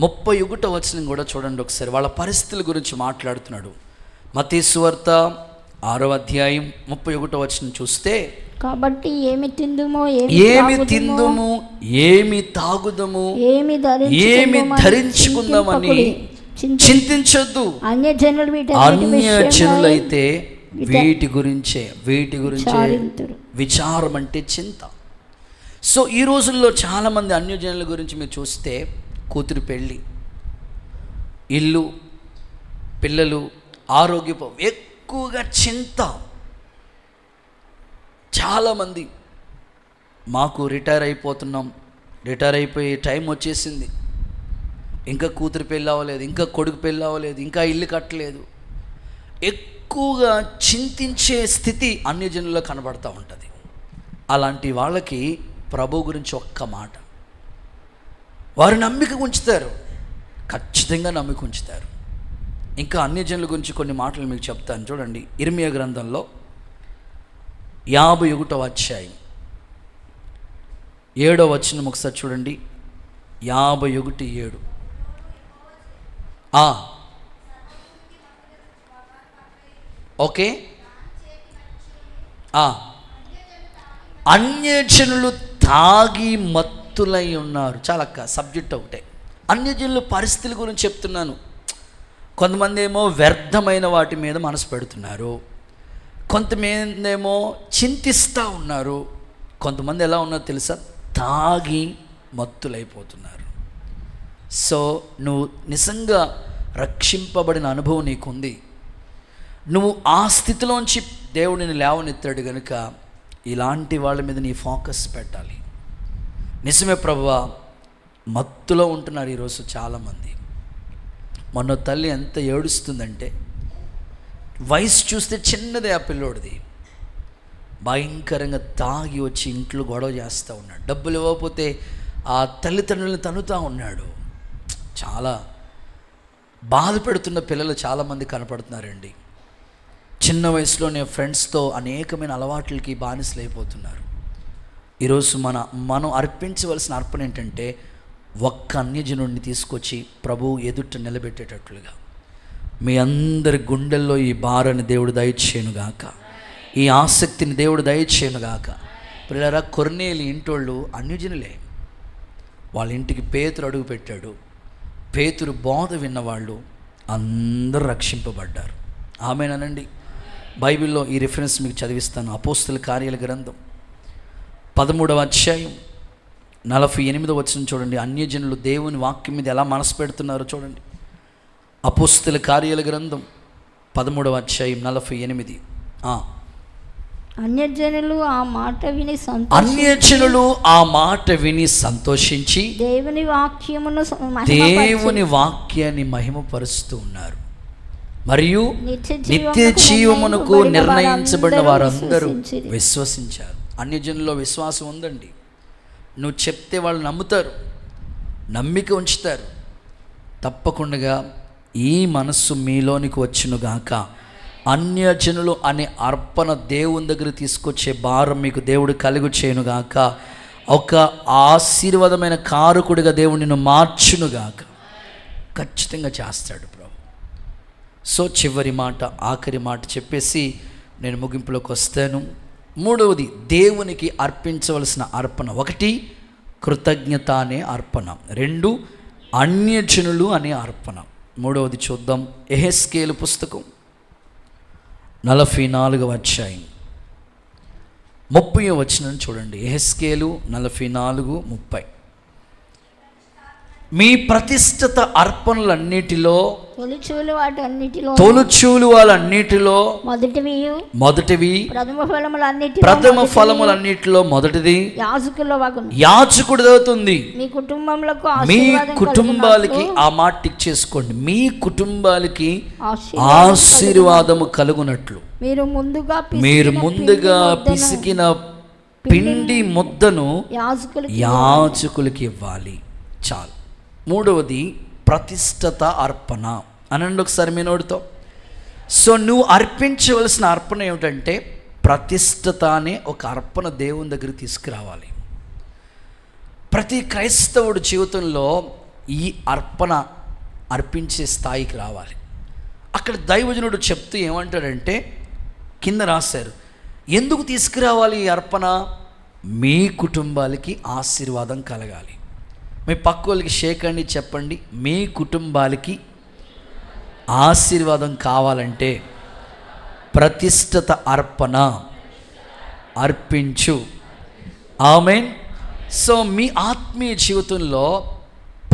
31వ వచనం కూడా చూడండి ఒకసారి. వాళ్ళ పరిస్థితుల గురించి మాట్లాడుతున్నాడు. మత్తయి సువార్త 6వ అధ్యాయం 31వ వచనం చూస్తే, కాబట్టి ఏమి తిందుమో ఏమి తాగుదము ఏమి ధరించుకుందామని చింతించొద్దు. అన్యజనులైతే వీటి గురించే విచారం అంటే చింత. సో ఈ రోజుల్లో చాలామంది అన్యజనుల గురించి మీరు చూస్తే కూతురు పెళ్ళి, ఇల్లు, పిల్లలు, ఆరోగ్యపు ఎక్కువగా చింత. చాలామంది మాకు రిటైర్ అయిపోయి టైం వచ్చేసింది, ఇంకా కూతురు పెళ్ళి అవ్వలేదు, ఇంకా కొడుకు పెళ్ళి అవ్వలేదు, ఇంకా ఇల్లు కట్టలేదు. ఎక్కువగా చింతించే స్థితి అన్యజనుల్లో కనబడుతూ ఉంటుంది. అలాంటి వాళ్ళకి ప్రభు గురించి ఒక్క మాట, వారు నమ్మిక ఉంచుతారు, ఖచ్చితంగా నమ్మిక ఉంచుతారు. ఇంకా అన్యజనుల గురించి కొన్ని మాటలు మీకు చెప్తాను చూడండి. ఇర్మియా గ్రంథంలో 51వ అధ్యాయం 7వ వచనం ఒకసారి చూడండి. 51:7. ఓకే. అన్యజనులు తాగి మత్తులై ఉన్నారు. చాలా సబ్జెక్ట్ ఒకటే. అన్యజనుల పరిస్థితుల గురించి చెప్తున్నాను. కొంతమంది ఏమో వ్యర్థమైన వాటి మీద మనసు పెడుతున్నారు, కొంతమంది ఏమో చింతిస్తూ ఉన్నారు, కొంతమంది ఎలా ఉన్నారో తెలుసా, తాగి మత్తులైపోతున్నారు. సో నువ్వు నిజంగా రక్షింపబడిన అనుభవం నీకుంది, నువ్వు ఆ స్థితిలోంచి దేవుడిని లేవనెత్తాడు కనుక ఇలాంటి వాళ్ళ మీద నీ ఫోకస్ పెట్టాలి. నిజమే ప్రభువా, మత్తులో ఉంటున్నారు ఈరోజు చాలామంది. మొన్న తల్లి ఎంత ఏడుస్తుందంటే, వయసు చూస్తే చిన్నదే ఆ పిల్లోడిది, భయంకరంగా తాగి వచ్చి ఇంట్లో గొడవ చేస్తూ ఉన్నాడు, డబ్బులు ఇవ్వకపోతే ఆ తల్లిదండ్రులను తన్నుతూ ఉన్నాడు. చాలా బాధ పెడుతున్న పిల్లలు చాలామంది కనపడుతున్నారండి. చిన్న వయసులోనే ఫ్రెండ్స్తో అనేకమైన అలవాట్లకి బానిసలు అయిపోతున్నారు. ఈరోజు మనం అర్పించవలసిన అర్పణ ఏంటంటే, ఒక్క అన్యజనుడిని తీసుకొచ్చి ప్రభు ఎదుట నిలబెట్టేటట్లుగా మీ అందరి గుండెల్లో ఈ భారాన్ని దేవుడు దయచేయునుగాక, ఈ ఆసక్తిని దేవుడు దయచేయునుగాక. పిల్లరా, కొర్నేలి ఇంటోళ్ళు అన్యజనులే. వాళ్ళ ఇంటికి పేతురు అడుగు పెట్టాడు. పేతురు బోధ విన్నవాళ్ళు అందరూ రక్షింపబడ్డారు. ఆమేనండి. బైబిల్లో ఈ రిఫరెన్స్ మీకు చదివిస్తాను. అపోస్తల కార్యాల గ్రంథం 13వ అధ్యాయం 48వ వచనం చూడండి. అన్యజనులు దేవుని వాక్యం మీద ఎలా మనసు పెడుతున్నారో చూడండి. అపోస్తల కార్యాల గ్రంథం 13వ అధ్యాయం 48. అన్యజనులు ఆ మాట విని సంతోషించి దేవుని వాక్యాన్ని మహిమపరుస్తూ ఉన్నారు. మరియు నిత్య జీవమునకు నిర్ణయించబడిన వారందరూ విశ్వసించారు. అన్యజనుల్లో విశ్వాసం ఉందండి. నువ్వు చెప్తే వాళ్ళు నమ్ముతారు, నమ్మిక ఉంచుతారు. తప్పకుండా ఈ మనస్సు మీలోనికి వచ్చునుగాక. అన్యజనులు అనే అర్పణ దేవుని దగ్గర తీసుకొచ్చే భారం మీకు దేవుడు కలుగు చేయనుగాక. ఒక ఆశీర్వాదమైన కారకుడిగా దేవుడు నిన్ను మార్చునుగాక. ఖచ్చితంగా చేస్తాడు ప్రభు. సో చివరి మాట, ఆఖరి మాట చెప్పేసి నేను ముగింపులోకి వస్తాను. మూడవది, దేవునికి అర్పించవలసిన అర్పణ. 1 కృతజ్ఞత అనే అర్పణ, 2 అన్యజనులు అనే అర్పణ. మూడవది చూద్దాం. యెహెజ్కేలు పుస్తకం 44వ అధ్యాయం 30వ వచనం చూడండి. యెహెజ్కేలు 44:30. మీ ప్రతిష్ఠిత అర్పణలన్నిటిలో తొలిచూలు వాళ్ళన్నిటిలో మొదటివి ప్రథమ ఫలములన్నిటిలో మొదటిది యాజకుడు అవుతుంది. మీ కుటుంబాలకి కలుగునట్లు ఆ మాట టిక్ చేసుకోండి. మీ కుటుంబాలకి ఆశీర్వాదము కలుగునట్లు మీరు ముందుగా పిసికిన పిండి ముద్దను యాజకులకి ఇవ్వాలి. చాలు. మూడవది ప్రతిష్ఠిత అర్పణ అనండి ఒకసారి మీ నోటితో. సో నువ్వు అర్పించవలసిన అర్పణ ఏమిటంటే ప్రతిష్ఠిత అనే ఒక అర్పణ దేవుని దగ్గరికి తీసుకురావాలి. ప్రతి క్రైస్తవుడి జీవితంలో ఈ అర్పణ అర్పించే స్థాయికి రావాలి. అక్కడ దైవజనుడు చెప్తూ ఏమంటాడంటే, కింద రాశారు, ఎందుకు తీసుకురావాలి ఈ అర్పణ? మీ కుటుంబాలకి ఆశీర్వాదం కలగాలి. మీ పక్క వాళ్ళకి షేక్ అండి చెప్పండి, మీ కుటుంబాలకి ఆశీర్వాదం కావాలంటే ప్రతిష్ఠిత అర్పణ అర్పించు. ఆమేన్. సో మీ ఆత్మీయ జీవితంలో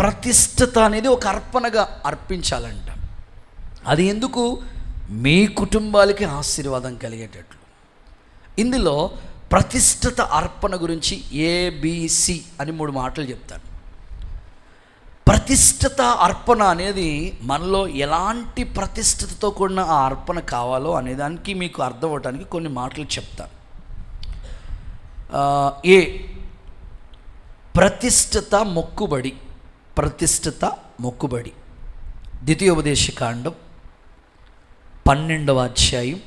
ప్రతిష్ఠిత అనేది ఒక అర్పణగా అర్పించాలంట. అది ఎందుకు? మీ కుటుంబాలకి ఆశీర్వాదం కలిగేటట్లు. ఇందులో ప్రతిష్ఠిత అర్పణ గురించి ABC అని 3 మాటలు చెప్తాను. ప్రతిష్ఠిత అర్పణ అనేది మనలో ఎలాంటి ప్రతిష్ఠితతో కూడిన ఆ అర్పణ కావాలో అనేదానికి మీకు అర్థం అవడానికి కొన్ని మాటలు చెప్తాను. ప్రతిష్ఠిత మొక్కుబడి. ప్రతిష్ఠిత మొక్కుబడి ద్వితీయోపదేశకాండం 12వ అధ్యాయం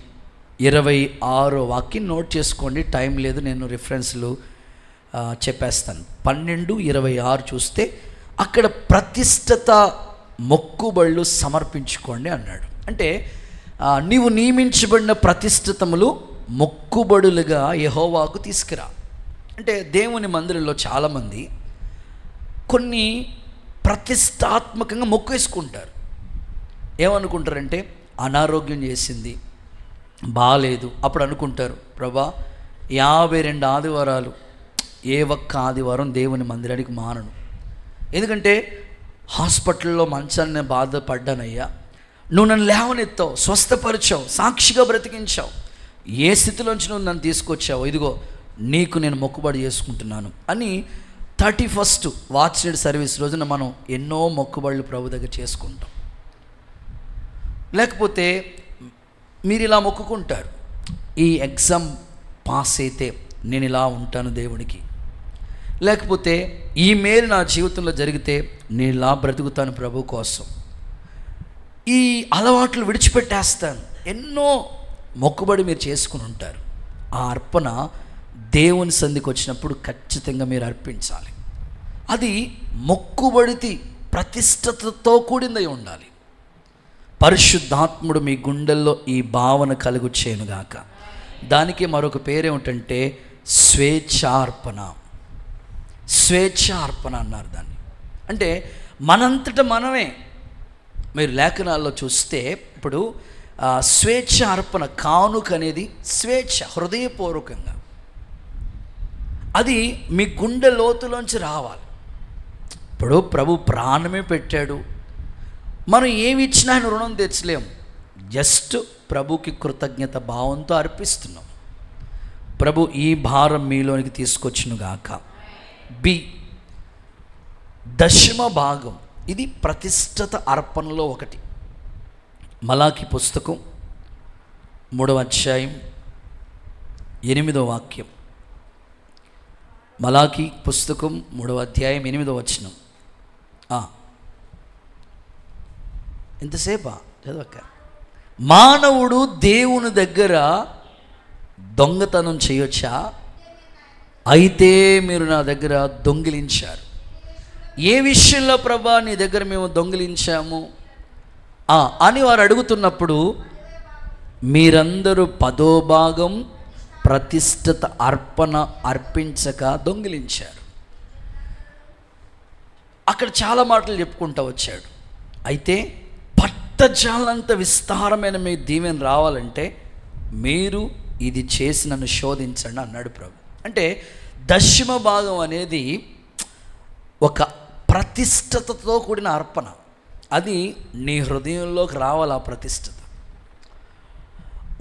26వ వాక్యం నోట్ చేసుకోండి. టైం లేదు, నేను రిఫరెన్స్లు చెప్పేస్తాను. 12:26 చూస్తే అక్కడ ప్రతిష్ఠిత మొక్కుబళ్ళు సమర్పించుకోండి అన్నాడు. అంటే నీవు నియమించబడిన ప్రతిష్ఠితములు మొక్కుబడులుగా యెహోవాకు తీసుకురా. అంటే దేవుని మందిరంలో చాలామంది కొన్ని ప్రతిష్టాత్మకంగా మొక్కు వేసుకుంటారు. ఏమనుకుంటారంటే, అనారోగ్యం చేసింది, బాగాలేదు, అప్పుడు అనుకుంటారు, ప్రభా 52 ఆదివారాలు ఏ ఒక్క ఆదివారం దేవుని మందిరానికి మానను, ఎందుకంటే హాస్పిటల్లో మంచాన్ని బాధపడ్డానయ్యా, నువ్వు నన్ను లేవనెత్తావు, స్వస్థపరిచావు, సాక్షిగా బ్రతికించావు, ఏ స్థితిలోంచి నువ్వు నన్ను తీసుకొచ్చావు, ఇదిగో నీకు నేను మొక్కుబడి చేసుకుంటున్నాను అని 31st వాచ్ నైట్ సర్వీస్ రోజున మనం ఎన్నో మొక్కుబడులు ప్రభు దగ్గర చేసుకుంటాం. లేకపోతే మీరు ఇలా మొక్కుకుంటారు, ఈ ఎగ్జామ్ పాస్ అయితే నేను ఇలా ఉంటాను దేవుడికి, లేకపోతే ఈ మేలు నా జీవితంలో జరిగితే నేను ఇలా బ్రతుకుతాను ప్రభు కోసం, ఈ అలవాట్లు విడిచిపెట్టేస్తాను, ఎన్నో మొక్కుబడి మీరు చేసుకుని ఉంటారు. ఆ అర్పణ దేవుని సంధికి వచ్చినప్పుడు ఖచ్చితంగా మీరు అర్పించాలి. అది మొక్కుబడితి ప్రతిష్ఠతతో కూడిందై ఉండాలి. పరిశుద్ధాత్ముడు మీ గుండెల్లో ఈ భావన కలుగు చేయనుగాక. దానికి మరొక పేరేమిటంటే స్వేచ్ఛార్పణ. స్వేచ్ఛార్పణ అన్నారు దాన్ని. అంటే మనంతట మనమే, మీరు లేఖనాల్లో చూస్తే ఇప్పుడు స్వేచ్ఛ అర్పణ, కానుక అనేది స్వేచ్ఛ, హృదయపూర్వకంగా అది మీ గుండె లోతులోంచి రావాలి. ఇప్పుడు ప్రభు ప్రాణమే పెట్టాడు, మనం ఏమి ఇచ్చినా ఆయన రుణం తెచ్చలేము. జస్ట్ ప్రభుకి కృతజ్ఞత భావంతో అర్పిస్తున్నాం. ప్రభు ఈ భారం మీలోనికి తీసుకొచ్చునుగాక. బి, దశమ భాగం. ఇది ప్రతిష్ఠిత అర్పణలో ఒకటి. మలాకి పుస్తకం 3వ అధ్యాయం 8వ వాక్యం. మలాకి పుస్తకం 3వ అధ్యాయం 8వ వచనం. ఎంతసేపా చదవక. మానవుడు దేవుని దగ్గర దొంగతనం చేయొచ్చా? అయితే మీరు నా దగ్గర దొంగిలించారు. ఏ విషయంలో ప్రభా నీ దగ్గర మేము దొంగిలించాము అని వారు అడుగుతున్నప్పుడు మీరందరూ 10వ భాగం ప్రతిష్ఠిత అర్పణ అర్పించక దొంగిలించారు. అక్కడ చాలా మాటలు చెప్పుకుంటూ వచ్చాడు. అయితే పట్టజాలంత విస్తారమైన మీ దీవెన రావాలంటే మీరు ఇది చేసి నన్ను శోధించండి అన్నాడు ప్రభు. అంటే దశమ భాగం అనేది ఒక ప్రతిష్టతతో కూడిన అర్పణ. అది నీ హృదయంలోకి రావాలి. ఆ ప్రతిష్టత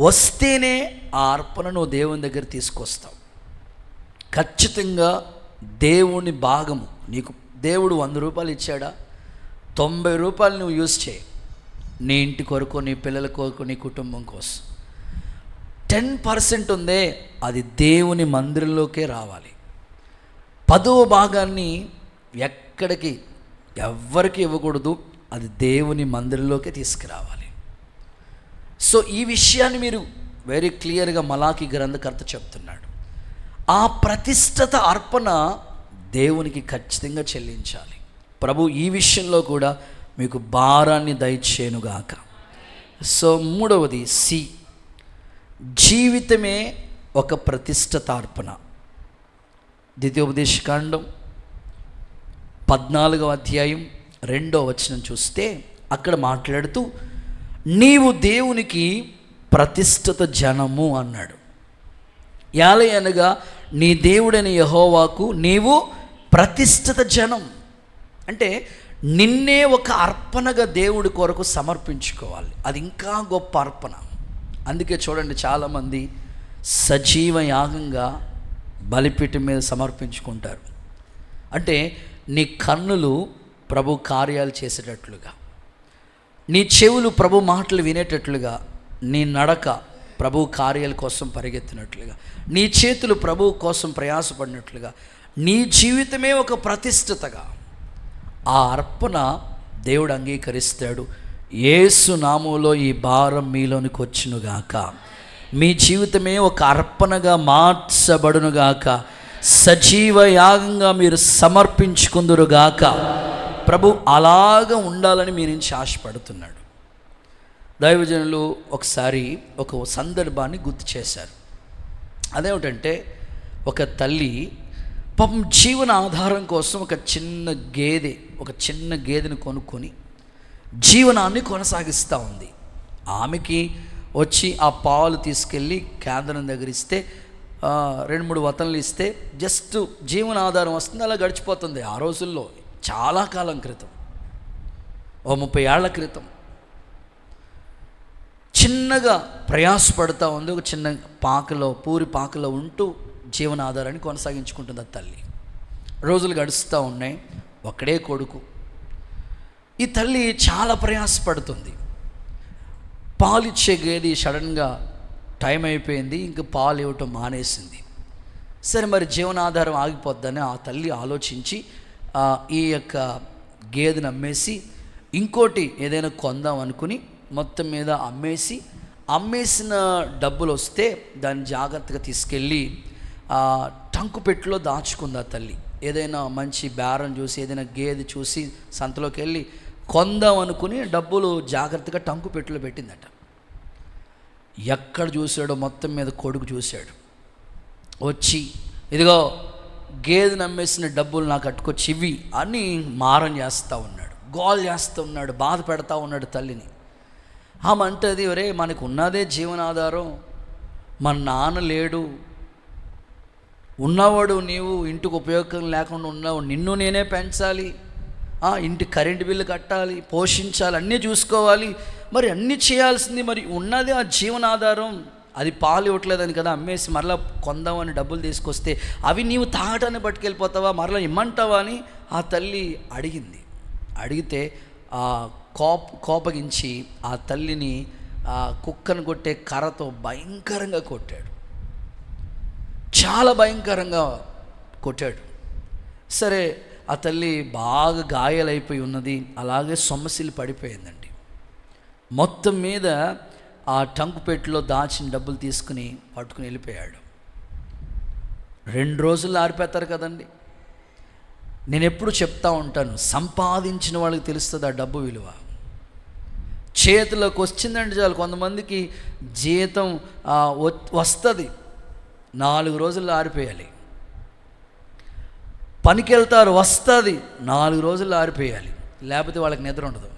వస్తేనే ఆ అర్పణ నువ్వు దేవుని దగ్గర తీసుకొస్తావు. ఖచ్చితంగా దేవుని భాగము నీకు దేవుడు 100 రూపాయలు ఇచ్చాడా, 90 రూపాయలు నువ్వు యూజ్ చేయి. నీ ఇంటి కొరకు, నీ పిల్లల కొరకు, నీ కుటుంబం కోసం. 10% ఉందే, అది దేవుని మందిరంలోకే రావాలి. 10వ భాగాన్ని ఎక్కడికి ఎవ్వరికి ఇవ్వకూడదు, అది దేవుని మందిరంలోకే తీసుకురావాలి. సో ఈ విషయాన్ని మీరు వెరీ క్లియర్గా మలాకి గ్రంథకర్త చెప్తున్నాడు. ఆ ప్రతిష్ఠిత అర్పణ దేవునికి ఖచ్చితంగా చెల్లించాలి. ప్రభు ఈ విషయంలో కూడా మీకు భారాన్ని దయచేయునుగాక. సో మూడవది సి, జీవితమే ఒక ప్రతిష్ఠిత అర్పణ. ద్వితీయోపదేశకాండం 14వ అధ్యాయం 2వ వచనం చూస్తే అక్కడ మాట్లాడుతూ నీవు దేవునికి ప్రతిష్ఠిత జనము అన్నాడు. యాలే అనగా నీ దేవుడైన యెహోవాకు నీవు ప్రతిష్ఠిత జనం. అంటే నిన్నే ఒక అర్పణగా దేవుడి కొరకు సమర్పించుకోవాలి. అది ఇంకా గొప్ప అర్పణ. అందుకే చూడండి, చాలామంది సజీవ యాగంగా బలిపీఠం మీద సమర్పించుకుంటారు. అంటే నీ కన్నులు ప్రభు కార్యాలు చేసేటట్లుగా, నీ చెవులు ప్రభు మాటలు వినేటట్లుగా, నీ నడక ప్రభు కార్యాల కోసం పరిగెత్తినట్లుగా, నీ చేతులు ప్రభు కోసం ప్రయాసపడినట్లుగా, నీ జీవితమే ఒక ప్రతిష్ఠితగా ఆ అర్పణ దేవుడు అంగీకరిస్తాడు. యేసు నామములో ఈ భారం మీలోనికి వచ్చునుగాక. మీ జీవితమే ఒక అర్పణగా మార్చబడునుగాక. సజీవ యాగంగా మీరు సమర్పించుకుందురుగాక. ప్రభు అలాగ ఉండాలని మీ నుంచి ఆశపడుతున్నాడు. దైవజనులు ఒకసారి ఒక సందర్భాన్ని గుర్తు చేశారు. అదేమిటంటే, ఒక తల్లి పాపం జీవన ఆధారం కోసం ఒక చిన్న గేదెని కొనుక్కొని జీవనాన్ని కొనసాగిస్తూ ఉంది. ఆమెకి వచ్చి ఆ పాలు తీసుకెళ్ళి కేంద్రం దగ్గర ఇస్తే 2-3 వతనలు ఇస్తే జస్ట్ జీవన ఆధారం వస్తుంది, అలా గడిచిపోతుంది. ఆ రోజుల్లో చాలా కాలం క్రితం, 30 ఏళ్ల క్రితం చిన్నగా ప్రయాసపడుతూ ఉంది. ఒక చిన్న పూరి పాకలో ఉంటూ జీవనాధారాన్ని కొనసాగించుకుంటుంది ఆ తల్లి. రోజులు గడుస్తూ ఉన్నాయి. ఒక్కడే కొడుకు. ఈ తల్లి చాలా ప్రయాసపడుతుంది. పాలిచ్చే గేది సడన్గా టైం అయిపోయింది, ఇంక పాలు ఇవ్వటం మానేసింది. సరే, మరి జీవనాధారం ఆగిపోద్దని ఆ తల్లి ఆలోచించి ఈ యొక్క గేదెని అమ్మేసి ఇంకోటి ఏదైనా కొందాం అనుకుని మొత్తం మీద అమ్మేసిన డబ్బులు వస్తే దాన్ని జాగ్రత్తగా తీసుకెళ్ళి టంకు పెట్టెలో దాచుకుంది ఆ తల్లి. ఏదైనా మంచి బేరం చూసి, ఏదైనా గేదె చూసి సంతలోకి వెళ్ళి కొందాం అనుకుని డబ్బులు జాగ్రత్తగా టంకు పెట్టెలో పెట్టిందట. ఎక్కడ చూశాడో మొత్తం మీద కొడుకు చూశాడు. వచ్చి ఇదిగో గేదెని అమ్మేసిన డబ్బులు నాకు అట్టుకొచ్చి ఇవి అని మారం చేస్తూ ఉన్నాడు, గోల్ చేస్తూ ఉన్నాడు, బాధ పెడతా ఉన్నాడు తల్లిని. ఆమె అంటది, ఒరే మనకు ఉన్నదే జీవనాధారం, మన నాన్న లేడు, ఉన్నవాడు నీవు, ఇంటికి ఉపయోగం లేకుండా ఉన్నావు, నిన్ను నేనే పెంచాలి, ఇంటి కరెంటు బిల్లు కట్టాలి, పోషించాలి, అన్నీ చూసుకోవాలి, మరి అన్నీ చేయాల్సింది, మరి ఉన్నది ఆ జీవనాధారం, అది పాలు ఇవ్వట్లేదని కదా అమ్మేసి మరలా కొందామని డబ్బులు తీసుకొస్తే అవి నీవు తాగటాన్ని పట్టుకెళ్ళిపోతావా, మరలా ఇమ్మంటావా అని ఆ తల్లి అడిగింది. అడిగితే కోపగించి ఆ తల్లిని కుక్కను కొట్టే కర్రతో భయంకరంగా కొట్టాడు. చాలా భయంకరంగా కొట్టాడు. సరే, ఆ తల్లి బాగా గాయాలైపోయి ఉన్నది, అలాగే సొమ్మసిల్లి పడిపోయిందండి. మొత్తం మీద ఆ టంకు పెట్టెలో దాచిన డబ్బులు తీసుకుని పట్టుకుని వెళ్ళిపోయాడు. 2 రోజుల్లో ఆరిపోతారు కదండి. నేను ఎప్పుడు చెప్తా ఉంటాను, సంపాదించిన వాళ్ళకి తెలుస్తుంది ఆ డబ్బు విలువ. చేతిలోకి వచ్చిందంటే చాలు. కొంతమందికి జీతం వస్తుంది, 4 రోజుల్లో ఆరిపోయాలి. పనికి వెళ్తారు, వస్తుంది, 4 రోజుల్లో ఆరిపోయాలి, లేకపోతే వాళ్ళకి నిద్ర ఉండదు.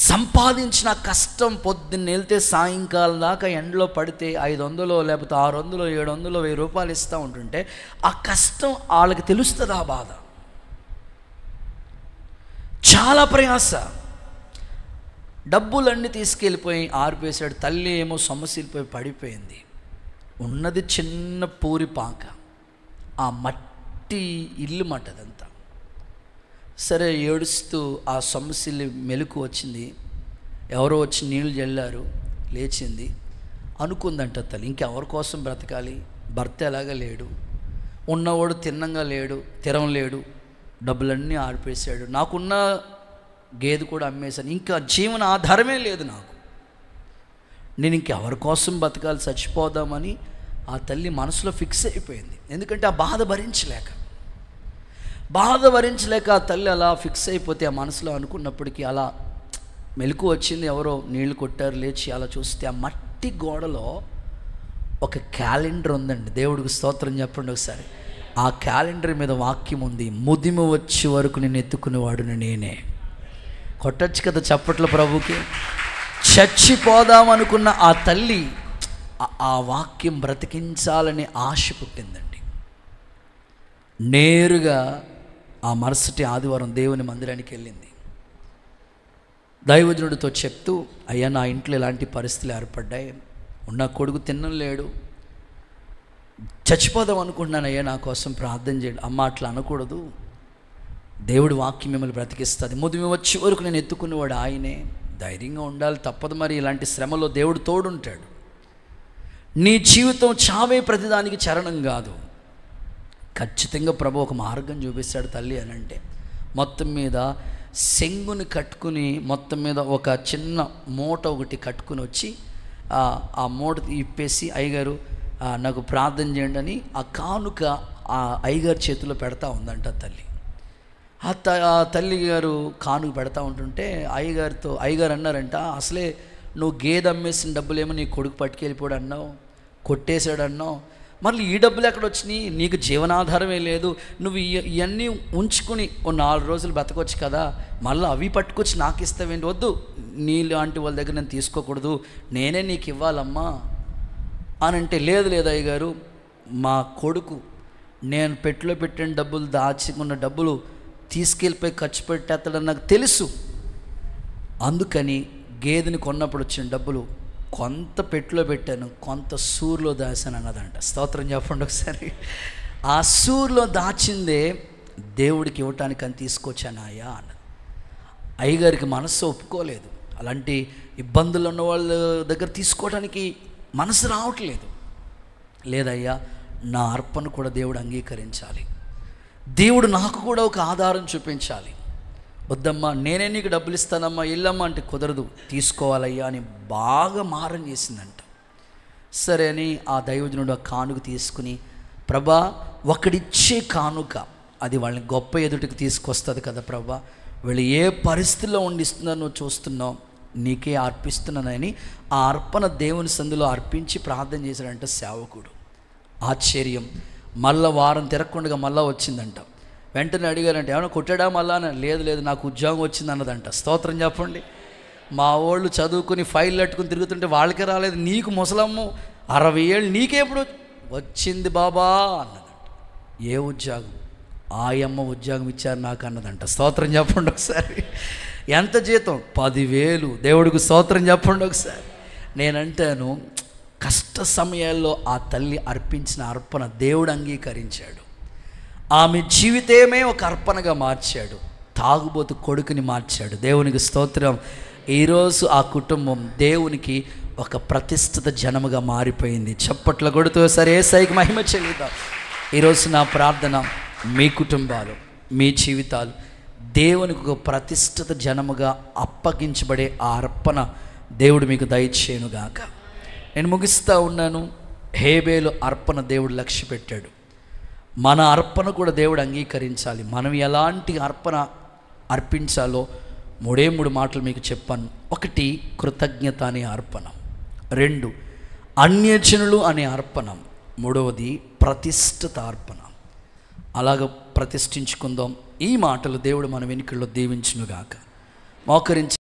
సంపాదించిన కష్టం పొద్దున్న వెళ్తే సాయంకాలం దాకా ఎండలో పడితే 500 లేకపోతే 600 700 1000 రూపాయలు ఇస్తూ ఉంటుంటే ఆ కష్టం వాళ్ళకి తెలుస్తుంది. ఆ బాధ చాలా ప్రయాస, డబ్బులన్నీ తీసుకెళ్ళిపోయి ఆరిపేశాడు. తల్లి ఏమో సొమ్మసిల్లిపోయి పడిపోయింది. ఉన్నది చిన్న పూరి పాక, ఆ మట్టి ఇల్లు మాట అదంతా. సరే ఏడుస్తూ ఆ సొమ్మసిల్లి మెలకు వచ్చింది. ఎవరో వచ్చి నీళ్లు చల్లారు, లేచింది. అనుకుందంట తల్లి, ఇంకెవరి కోసం బ్రతకాలి, భర్త ఎలాగా లేడు, ఉన్నవాడు తిన్నంగా లేడు, తిరగలేడు, డబ్బులన్నీ ఆరిపేశాడు, నాకున్న గేదె కూడా అమ్మేశాను, ఇంకా జీవన ఆధారమే లేదు నాకు, నేను ఇంకెవరి కోసం బతకాలి, చచ్చిపోదామని ఆ తల్లి మనసులో ఫిక్స్ అయిపోయింది. ఎందుకంటే ఆ బాధ భరించలేక ఆ తల్లి అలా ఫిక్స్ అయిపోతే ఆ మనసులో అనుకున్నప్పటికీ అలా మెలకు వచ్చింది. ఎవరో నీళ్లు కొట్టారు, లేచి అలా చూస్తే ఆ మట్టి గోడలో ఒక క్యాలెండర్ ఉందండి. దేవుడికి స్తోత్రం చెప్పండి ఒకసారి. ఆ క్యాలెండర్ మీద వాక్యం ఉంది, ముదిమి వచ్చే వరకు నేను ఎత్తుకునేవాడును నేనే. కొట్టచ్చు కదా చప్పట్లు ప్రభుకి. చచ్చిపోదామనుకున్న ఆ తల్లి ఆ వాక్యం బ్రతికించాలని ఆశ పుట్టిందండి. నేరుగా ఆ మరుసటి ఆదివారం దేవుని మందిరానికి వెళ్ళింది. దైవజనుడితో చెప్తూ, అయ్యా నా ఇంట్లో ఇలాంటి పరిస్థితులు ఏర్పడ్డాయి, ఉన్న కొడుకు తిన్నం లేడు, చచ్చిపోదాం అనుకుంటున్నాను, అయ్యా నా కోసం ప్రార్థన చేయండి. అమ్మ అట్లా అనకూడదు, దేవుడి వాక్యం మిమ్మల్ని బ్రతికిస్తుంది, ముదిమి వచ్చే వరకు నేను ఎత్తుకునేవాడు ఆయనే, ధైర్యంగా ఉండాలి, తప్పదు మరి, ఇలాంటి శ్రమలో దేవుడు తోడుంటాడు. నీ జీవితం చావే ప్రతిదానికి చరణం కాదు, ఖచ్చితంగా ప్రభు ఒక మార్గం చూపిస్తాడు తల్లి అని అంటే, మొత్తం మీద సెంగుని కట్టుకుని మొత్తం మీద ఒక చిన్న మూట ఒకటి కట్టుకుని వచ్చి ఆ మూట ఇప్పేసి, అయ్యగారు నాకు ప్రార్థన చేయండి అని ఆ కానుక ఆ అయ్యగారి చేతిలో పెడతా ఉందంట తల్లి. ఆ తల్లి గారు కానుక పెడతా ఉంటుంటే అయ్యగారు అన్నారంట, అసలే నువ్వు గేదె అమ్మేసిన డబ్బులేమో నీ కొడుకు పట్టుకెళ్ళిపోయాడు అన్నావు, కొట్టేశాడు అన్నావు, మళ్ళీ ఈ డబ్బులు ఎక్కడ వచ్చినాయి, నీకు జీవనాధారమే లేదు, నువ్వు ఇవన్నీ ఉంచుకుని ఓ 4 రోజులు బతకొచ్చు కదా, మళ్ళీ అవి పట్టుకొచ్చి నాకు ఇస్తావేంటి, వద్దు, నీలాంటి వాళ్ళ దగ్గర నేను తీసుకోకూడదు, నేనే నీకు ఇవ్వాలమ్మా అని అంటే, లేదు అయ్యగారు, మా కొడుకు నేను పెట్టిలో పెట్టిన డబ్బులు, దాచుకున్న డబ్బులు తీసుకెళ్ళిపోయి ఖర్చు పెట్టేస్తాడని నాకు తెలుసు, అందుకని గేదెని కొన్నప్పుడు వచ్చిన డబ్బులు కొంత పెట్టిలో పెట్టాను, కొంత సూర్లో దాచాను అన్నదంట. స్తోత్రం చెప్పండి ఒకసారి. ఆ సూర్లో దాచిందే దేవుడికి ఇవ్వటానికి అని తీసుకొచ్చాను అయ్యా అన్న. అయ్యగారికి మనస్సు ఒప్పుకోలేదు, అలాంటి ఇబ్బందులు ఉన్న వాళ్ళ దగ్గర తీసుకోవడానికి మనసు రావట్లేదు. లేదయ్యా, నా అర్పణ కూడా దేవుడు అంగీకరించాలి, దేవుడు నాకు కూడా ఒక ఆధారం చూపించాలి, వద్దమ్మా నేనే నీకు డబ్బులు ఇస్తానమ్మా, ఇల్లమ్మా అంటే కుదరదు, తీసుకోవాలయ్యా అని బాగా మారం చేసిందంట. సరే అని ఆ దైవజనుడు ఆ కానుక తీసుకుని, ప్రభా ఒకడిచ్చే కానుక అది వాళ్ళని గొప్ప ఎదుటికి తీసుకొస్తుంది కదా ప్రభా, వీళ్ళు ఏ పరిస్థితిలో ఉండిస్తున్నారో నువ్వు చూస్తున్నావు, నీకే అర్పిస్తున్నానని ఆ అర్పణ దేవుని సందులో అర్పించి ప్రార్థన చేశాడంట సేవకుడు. ఆశ్చర్యం, మళ్ళా వారం తిరగకుండా మళ్ళా వచ్చిందంట. వెంటనే అడిగారంట, ఏమైనా కొట్టాడా మళ్ళా అని. లేదు నాకు ఉద్యోగం వచ్చింది అన్నదంట. స్తోత్రం చెప్పండి. మా వాళ్ళు చదువుకుని ఫైల్ కట్టుకుని తిరుగుతుంటే వాళ్ళకే రాలేదు, నీకు ముసలమ్మ 60 ఏళ్ళు నీకెప్పుడు వచ్చింది బాబా అన్నదంట. ఏ ఉద్యోగం? ఆయమ్మ ఉద్యోగం ఇచ్చారు నాకు అన్నదంట. స్తోత్రం చెప్పండి ఒకసారి. ఎంత జీతం? 10,000. దేవుడికి స్తోత్రం చెప్పండి ఒకసారి. నేనంటాను, కష్ట సమయాల్లో ఆ తల్లి అర్పించిన అర్పణ దేవుడు అంగీకరించాడు. ఆమె జీవితమే ఒక అర్పణగా మార్చాడు, తాగుబోతు కొడుకుని మార్చాడు. దేవునికి స్తోత్రం. ఈరోజు ఆ కుటుంబం దేవునికి ఒక ప్రతిష్ఠిత జనముగా మారిపోయింది. చప్పట్ల కొడుతూ సరే యేసయ్యకి మహిమ చెల్లిద్దాం. ఈరోజు నా ప్రార్థన, మీ కుటుంబాలు, మీ జీవితాలు దేవునికి ఒక ప్రతిష్ఠిత జనముగా అప్పగించబడే ఆ అర్పణ దేవుడు మీకు దయచేయునుగాక. నేను ముగిస్తూ ఉన్నాను. హేబేలు అర్పణ దేవుడు లక్ష్య పెట్టాడు. మన అర్పణ కూడా దేవుడు అంగీకరించాలి. మనం ఎలాంటి అర్పణ అర్పించాలో 3 మాటలు మీకు చెప్పాను. 1 కృతజ్ఞత అనే అర్పణ, 2 అన్యజనులు అనే అర్పణ, 3వది ప్రతిష్ఠిత అర్పణ. అలాగ ప్రతిష్ఠించుకుందాం. ఈ మాటలు దేవుడు మన వెనుకల్లో దీవించునుగాక. మోకరించి